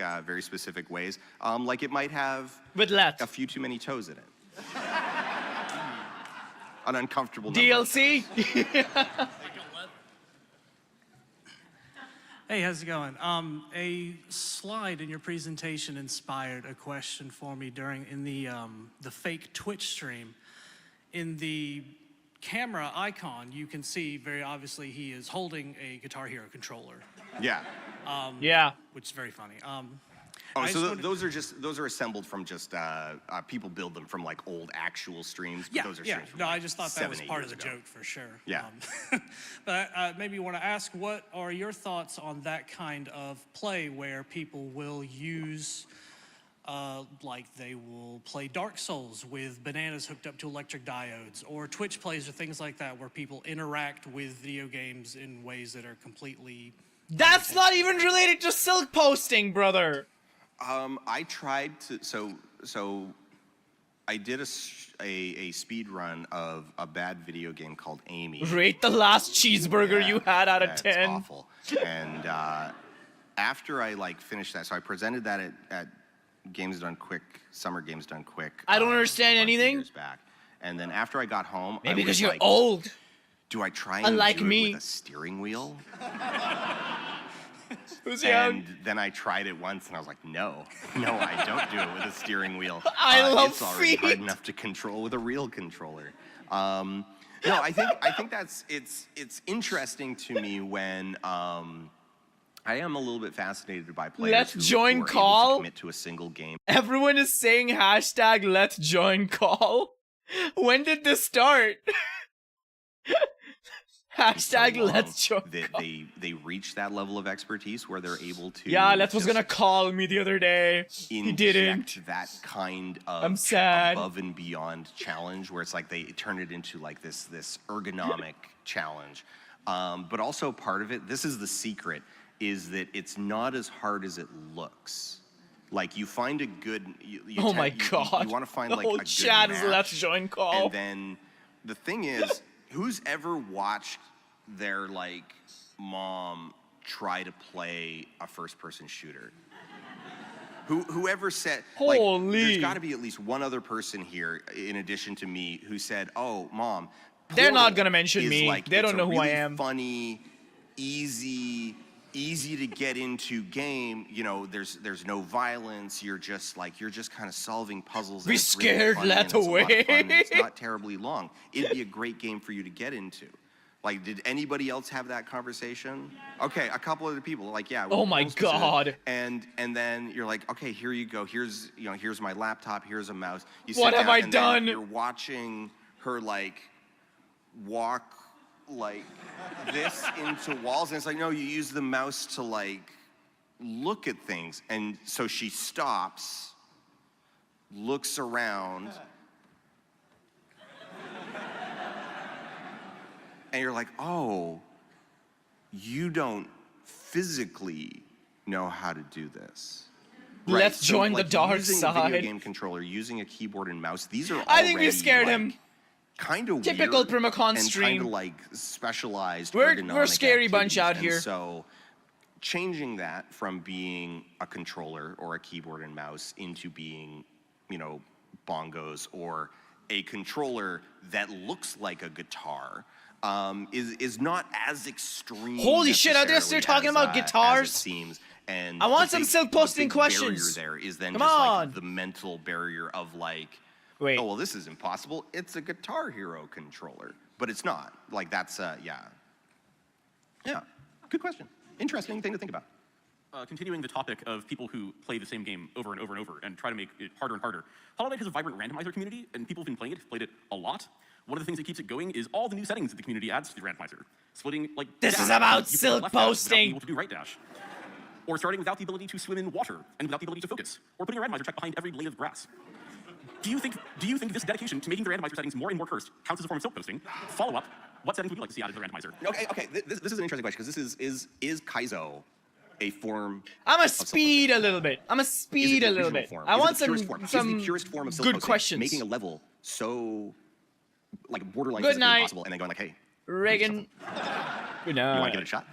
ways. Like it might have With let. a few too many toes in it. An uncomfortable number. DLC? Hey, how's it going? A slide in your presentation inspired a question for me in the fake Twitch stream. In the camera icon, you can see very obviously he is holding a Guitar Hero controller. Yeah. Yeah. Which is very funny. Oh, I so just wanted- those are assembled from just people build them from like old actual streams. But Yeah, those are yeah. streams from, No, like, I just thought that 7, was 8 part of years the ago. joke for sure. Yeah. But maybe you want to ask, what are your thoughts on that kind of play where people will use, like they will play Dark Souls with bananas hooked up to electric diodes, or Twitch plays or things like that where people interact with video games in ways that are completely... That's not even related to silk posting, brother. I tried to so I did a speed run of a bad video game called Amy. Rate the last cheeseburger you had out of That's 10. awful. And after I like finished that, so I presented that at Games Done Quick, Summer Games Done Quick. I don't understand a bunch of anything. years back. And then after I got home, I Maybe because was you're like, old. do I try and Unlike do me. it with a steering wheel? Who's And then I tried it once, and I was like, no, I don't do it with a steering wheel. I love It's already hard feet. enough to control with a real controller. No, I think it's interesting to me when I am a little bit fascinated by players Let's who join are able call. to commit to a single game. Everyone is saying hashtag let's join call. When did this start? Hashtag so long let's join that call. they reach that level of expertise where they're able to Yeah, Let's was just gonna call me the other day. He didn't. inject that kind of I'm sad. above and beyond challenge where it's like they turn it into like this ergonomic challenge. But also part of it, this is the secret, is that it's not as hard as it looks. Like you find a good Oh my god. you want to find the like whole a good chat is match, let's join call. and then the thing is, who's ever watched their like mom try to play a first-person shooter? Whoever said, like, Holy. there's got to be at least one other person here, in addition to me, who said, "Oh, mom, They're not Portal gonna mention is me. like, They it's don't a know who I really am." Funny, easy to get into game. You know, there's no violence. You're just kind of solving puzzles. and Be it's really scared, funny, let and it's a lot of fun, and away. It's not terribly long. It'd be a great game for you to get into." Like, did anybody else have that conversation? Okay, a couple of the people, like, yeah. Oh my most specific. God. And then you're like, okay, here you go. Here's my laptop. Here's a mouse. You What sit have down, I and then done? You're watching her like walk like this into walls, and it's like, no, you use the mouse to like look at things, and so she stops, looks around. And you're like, oh, you don't physically know how to do this. Let's join the like, dark using a side. video game controller, using a keyboard and mouse, these are I think we already, scared like, him. Kind of Typical weird Primacon and stream. kind of like specialized. We're a ergonomic scary bunch activities. out And here. So changing that from being a controller or a keyboard and mouse into being, bongos or a controller that looks like a guitar is not as extreme. Holy shit, are they still talking about guitars? As it seems. And I want the some big- silk the posting big questions. Barrier there is then Come just on. like the mental barrier of like, Wait. oh well, this is impossible. It's a Guitar Hero controller, but it's not. Like that's yeah. Good question. Interesting thing to think about. Continuing the topic of people who play the same game over and over and over and try to make it harder and harder. Hollow Knight has a vibrant randomizer community, and people have been playing it, played it a lot. One of the things that keeps it going is all the new settings that the community adds to the randomizer. Splitting, like, This dash, is about you can silk left dash without posting. being able to do right dash. Or starting without the ability to swim in water and without the ability to focus. Or putting a randomizer check behind every blade of grass. Do you think this dedication to making the randomizer settings more and more cursed counts as a form of silk posting? Follow up, what settings would you like to see added to the randomizer? Okay. This is an interesting question because this is Kaizo a form? I'm a of silk speed posting? a little bit. I'm a Is it speed the a little original bit. form? I Is it want the purest form? Is it the purest form of silk good posting? questions. Making a level so like borderline Good physically night. impossible, and then going like, hey, Reagan. Good you want to night. give it a shot?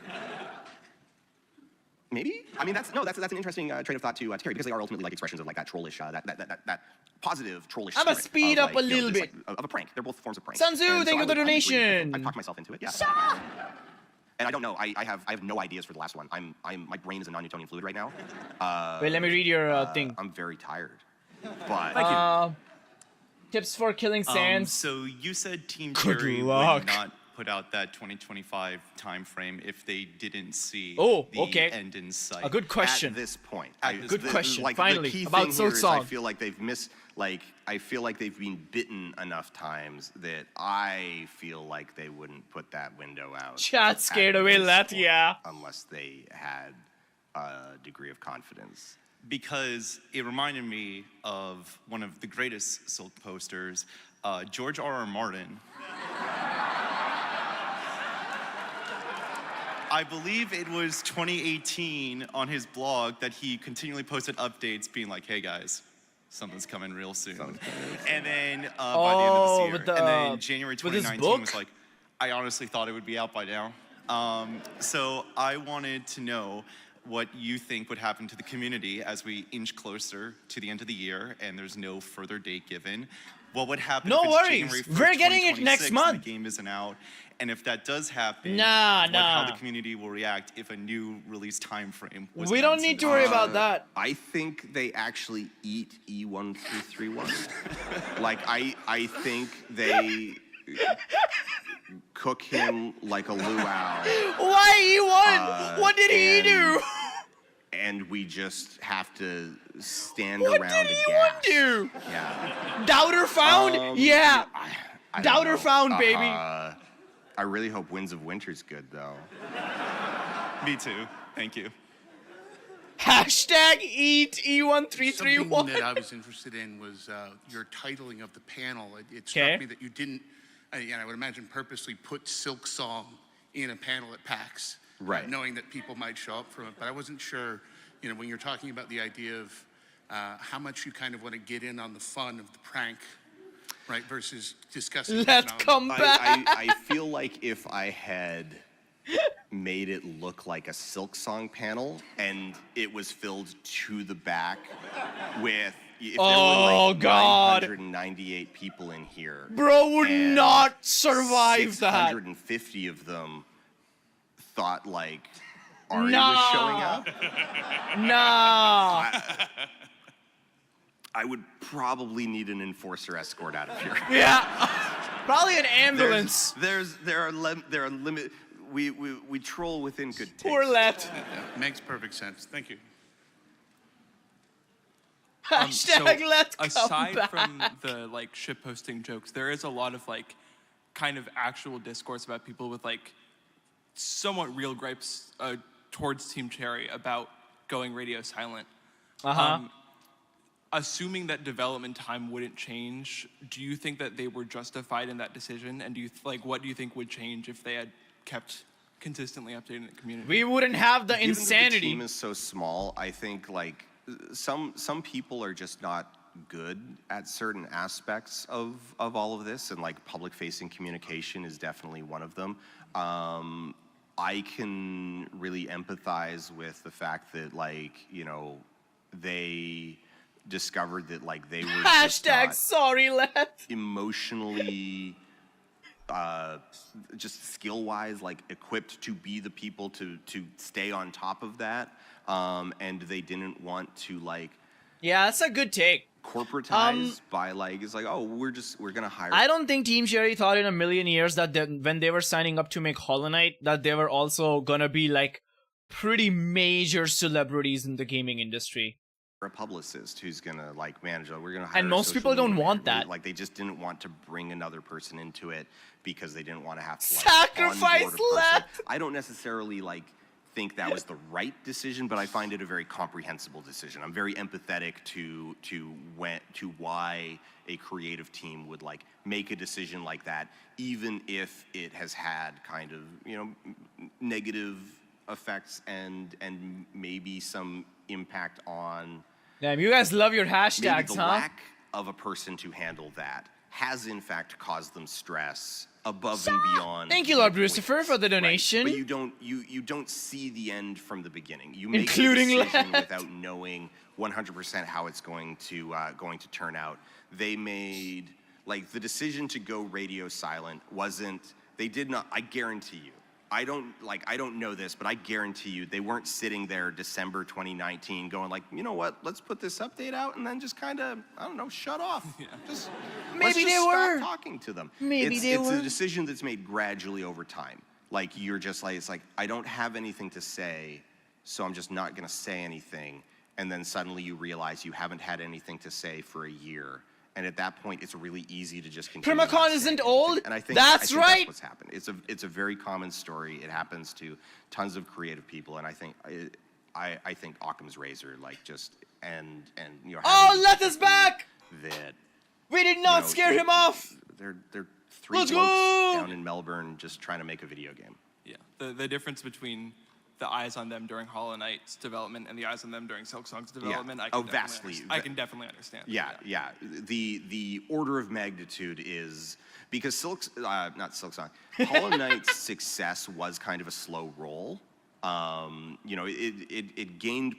Maybe. I mean, that's an interesting train of thought to carry because they are ultimately like expressions of like that trollish, that positive trollish. I'ma spirit speed of, up like, a you know, little just, bit. like, of a prank. They're both forms of prank. Sun Tzu, And thank you for the I would agree. donation. I've talked myself into it. Yeah. And I don't know. I have no ideas for the last one. My brain is a non-Newtonian fluid right now. Wait, let me read your thing. I'm very tired. But Tips for killing sands. So you said Team Good Cherry luck. would not put out that 2025 timeframe if they didn't see Oh, the okay. end in sight. A good question. At this point. Good question. Like, Finally, the key about thing here is I Silksong. feel like they've I feel like they've been bitten enough times that I feel like they wouldn't put that window out. Chat scared at away this Let, point yeah. Unless they had a degree of confidence. Because it reminded me of one of the greatest Silk posters, George R.R. Martin. I believe it was 2018 on his blog that he continually posted updates being like, hey guys, something's coming real soon. And then by the end of this year, and then January with his 2019 was book? like, I honestly thought it would be out by now. So I wanted to know what you think would happen to the community as we inch closer to the end of the year and there's no further date given. What would happen No if it's worries. January 1st, We're getting it 2026 next and month. the game isn't out? And if that does happen, Nah. how the community will react if a new release time frame was We don't announced need in to worry December. about that. I think they actually eat E1331. Like, I think they cook him like a luau. Why E1? What did he do? And we just have to stand What around did aghast. E1 do? Yeah. Doubter found? Yeah. I don't Doubter know. found, baby. I really hope Winds of Winter's good, though. Me too. Thank you. Hashtag eat E1331. Something that I was interested in was your titling of the panel. It struck me that you didn't, and I would imagine purposely put Silksong in a panel at PAX. Right. Knowing that people might show up from it. But I wasn't sure, when you're talking about the idea of how much you kind of want to get in on the fun of the prank, right, versus discussing Let's come back. I feel like if I had made it look like a Silksong panel and it was filled to the back with if there were like 998 people in here. Bro would and not survive that. 650 of them thought like Ari was showing up. Nah. I would probably need an enforcer escort out of here. Yeah. Probably an ambulance. There are limit. We troll within good taste. Poor Let. Makes perfect sense. Thank you. Hashtag let's come aside back. from the shit posting jokes, there is a lot of kind of actual discourse about people with somewhat real gripes towards Team Cherry about going radio silent. Assuming that development time wouldn't change, do you think that they were justified in that decision? And do you what do you think would change if they had kept consistently updating the community? We wouldn't have the Given that insanity. the team is so small, I think some people are just not good at certain aspects of all of this, and public facing communication is definitely one of them. I can really empathize with the fact that they discovered that they were just Hashtag not sorry Let. emotionally just skill-wise equipped to be the people to stay on top of that, and they didn't want to Yeah, that's a good take. corporatize by it's oh we're gonna hire. I don't think Team Cherry thought in a million years that when they were signing up to make Hollow Knight that they were also gonna be pretty major celebrities in the gaming industry. A publicist who's gonna manage it. We're gonna hire And most social people don't media. want that. They just didn't want to bring another person into it because they didn't want to have to Sacrifice onboard a person. left. I don't necessarily think that was the right decision, but I find it a very comprehensible decision. I'm very empathetic to why a creative team would make a decision like that, even if it has had kind of negative effects and maybe some impact on. Damn, you guys love your Maybe hashtags, the huh? lack of a person to handle that has in fact caused them stress above and beyond. Thank you, Lord Lucifer, for the donation. But you don't see the end from the beginning. You make Including a decision Left. without knowing 100% how it's going to turn out. They made the decision to go radio silent wasn't. They did not. I guarantee you. I don't know this, but I guarantee you they weren't sitting there December 2019 going like, you know what, let's put this update out and then just kind of, I don't know, shut off. Just let's Maybe just they were. stop talking to them. Maybe they it's were. a decision that's made gradually over time. Like you're just like, it's like, I don't have anything to say, so I'm just not gonna say anything. And then suddenly you realize you haven't had anything to say for a year. And at that point, it's really easy to just continue. Primacon isn't old. And I think That's right. That's what's happened. It's a very common story. It happens to tons of creative people, and I think Occam's razor, like just and you know. Oh, let us back! That We did not scare him off. They're three Let's blokes go! down in Melbourne just trying to make a video game. Yeah, the difference between the eyes on them during Hollow Knight's development and the eyes on them during Silksong's development, Yeah. I can definitely understand. Yeah. The order of magnitude is because not Silksong, Hollow Knight's success was kind of a slow roll. You know, it gained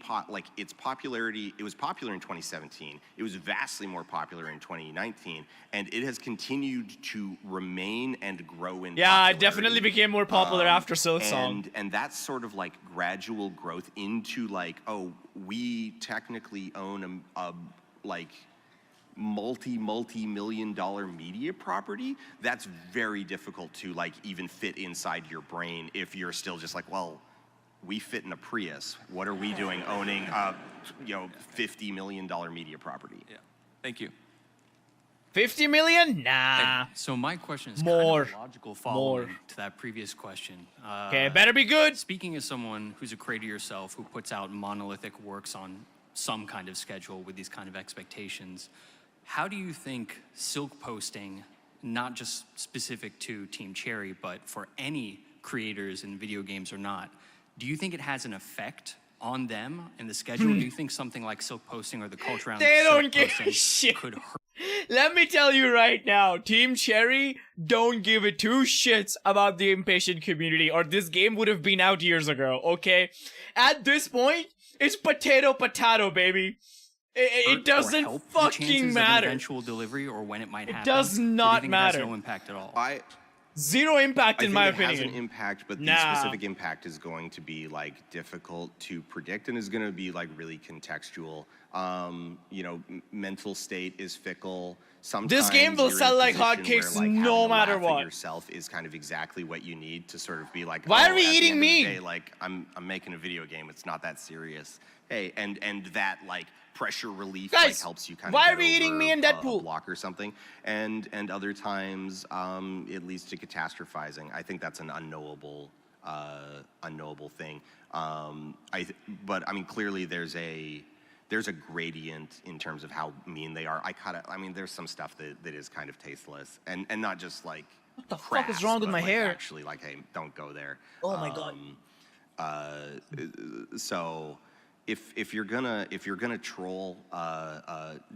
its popularity. It was popular in 2017. It was vastly more popular in 2019, and it has continued to remain and grow in. Yeah, it definitely became more popular after Silksong. And that's sort of like gradual growth into like, oh, we technically own a like multi-million-dollar media property. That's very difficult to like even fit inside your brain if you're still just like, well, we fit in a Prius. What are we doing owning a, $50 million media property? Yeah. Thank you. 50 million? Nah. So my question is More. kind of a logical follow-up to that previous question. Okay, better be good. Speaking as someone who's a creator yourself, who puts out monolithic works on some kind of schedule with these kind of expectations, how do you think silk posting, not just specific to Team Cherry, but for any creators in video games or not, do you think it has an effect on them and the schedule? Do you think something like silk posting or the culture around They silk don't give a posting shit. could hurt? Let me tell you right now, Team Cherry don't give a two shits about the impatient community, or this game would have been out years ago, okay? At this point, it's potato, baby. It doesn't help the chances fucking of matter. eventual delivery or when it might happen? does Or do you not think matter. It has no impact at all. Zero impact in my I think it opinion. has an impact, but the Nah. specific impact is going to be like difficult to predict and is going to be like really contextual. Mental state is fickle. Sometimes This game will you're in sell a like position hotcakes where, like, no having a matter laugh at what. yourself is kind of exactly what you need to sort of be like, Why are oh, we at the eating end of the meat? day, like I'm making a video game. It's not that serious. Hey, and that like pressure relief like Guys, helps you kind why of are we eating me and a Deadpool? block or something, and other times it leads to catastrophizing. I think that's an unknowable thing. But I mean, clearly there's a gradient in terms of how mean they are. There's some stuff that is kind of tasteless, and not just like What the fuck is wrong with my hair? Actually, like, hey, don't go there. Oh my god. So if you're gonna troll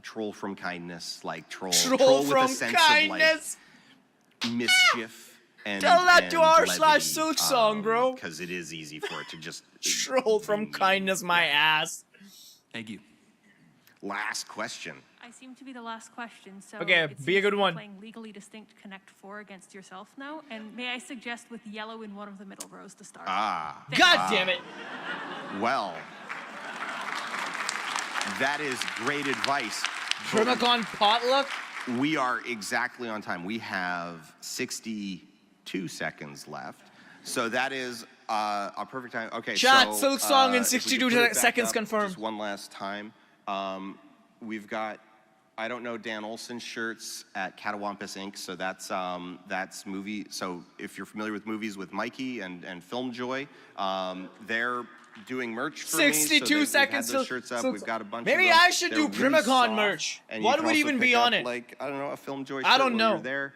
troll from kindness, like troll Troll with from a sense kindness. of like mischief and Tell that to and r/Silksong, bro. because it is easy for it to just Troll from kindness, my ass. Thank you. Last question. I seem to be the last question, so Okay, it be a seems good to one. Playing legally distinct Connect 4 against yourself now, and may I suggest with yellow in one of the middle rows to start? God damn it! Well, that is great advice. Primacon potluck. We are exactly on time. We have 62 seconds left, so that is a perfect time. Okay, Chat, so Silksong in if we 62 could put it back seconds up confirmed. Just one last time. We've got, I don't know, Dan Olson shirts at Catawampus Inc. So that's movie. So if you're familiar with movies with Mikey and Film Joy, they're doing merch for 62 me. So they've seconds. had those shirts up. We've got a bunch. Maybe of them. I should They're do really Primacon soft, merch. and you What can would also even be pick on up, it? Like, I don't know, a Film Joy. I shirt don't while know. You're there.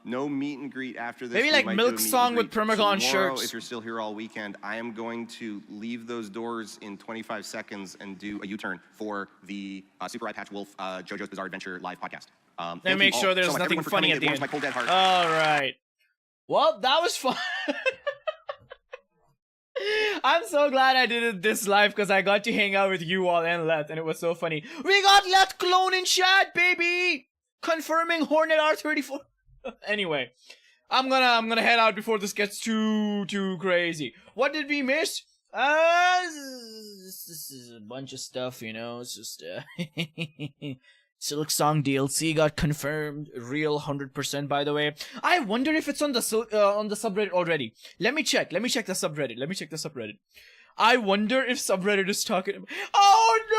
No meet and greet after this. Maybe We like might do a Milk meet and Song with greet Primacon tomorrow. shirts. If you're still here all weekend, I am going to leave those doors in 25 seconds and do a U-turn for the Super Eye Patch Wolf JoJo's Bizarre Adventure live podcast. Let Thank me you make all sure there's so much, nothing everyone, for funny coming. at It the warms end. my cold dead heart. All right. Well, that was fun. I'm so glad I did it this live because I got to hang out with you all and Leth, and it was so funny. We got Leth Clone in chat, baby! Confirming Hornet R34. Anyway. I'm gonna head out before this gets too crazy. What did we miss? This is a bunch of stuff, you know. It's just Silksong DLC got confirmed, real 100% by the way. I wonder if it's on the subreddit already. Let me check the subreddit. I wonder if subreddit is talking about. Oh no!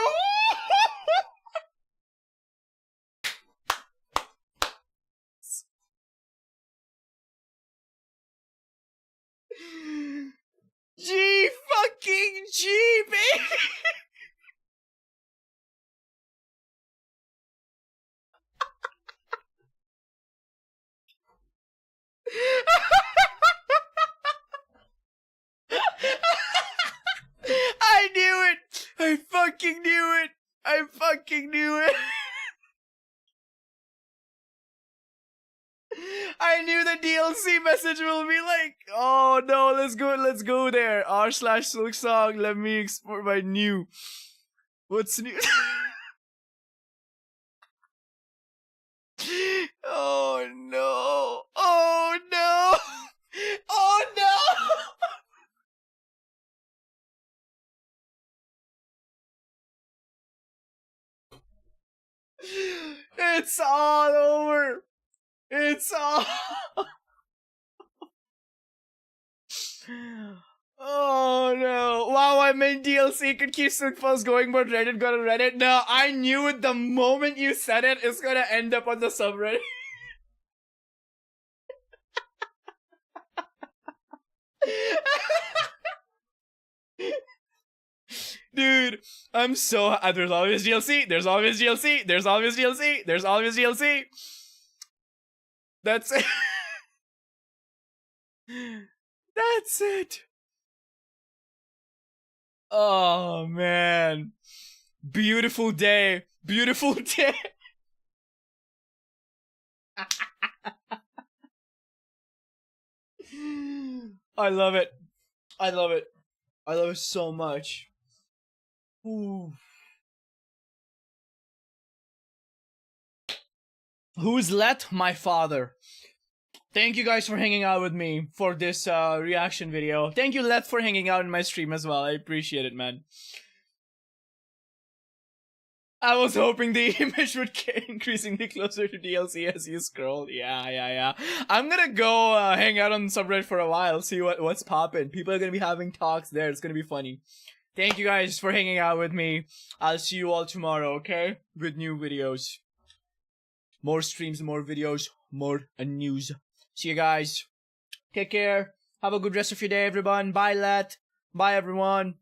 G fucking G, baby! I knew it! I fucking knew it! I fucking knew it! I knew the DLC message will be like, oh no, let's go there. r/Silksong, let me export my new. What's new? Oh no! Oh no! Oh no! It's all over! It's all... Oh no! Wow, I mean DLC could keep Silkpulse going, but Reddit got a Reddit. No, I knew it the moment you said it. It's gonna end up on the subreddit. Dude, I'm so... there's always DLC. There's always DLC. There's always DLC. There's always DLC. That's it. That's it. Oh man, beautiful day, beautiful day. I love it. I love it. I love it so much. Ooh. Who's let? My father. Thank you guys for hanging out with me for this reaction video. Thank you, Let, for hanging out in my stream as well. I appreciate it, man. I was hoping the image would get increasingly closer to DLC as you scroll. Yeah. I'm gonna go hang out on the subreddit for a while, see what's poppin'. People are gonna be having talks there. It's gonna be funny. Thank you guys for hanging out with me. I'll see you all tomorrow, okay? With new videos. More streams, more videos, more news. See you guys. Take care. Have a good rest of your day, everyone. Bye, Let. Bye, everyone.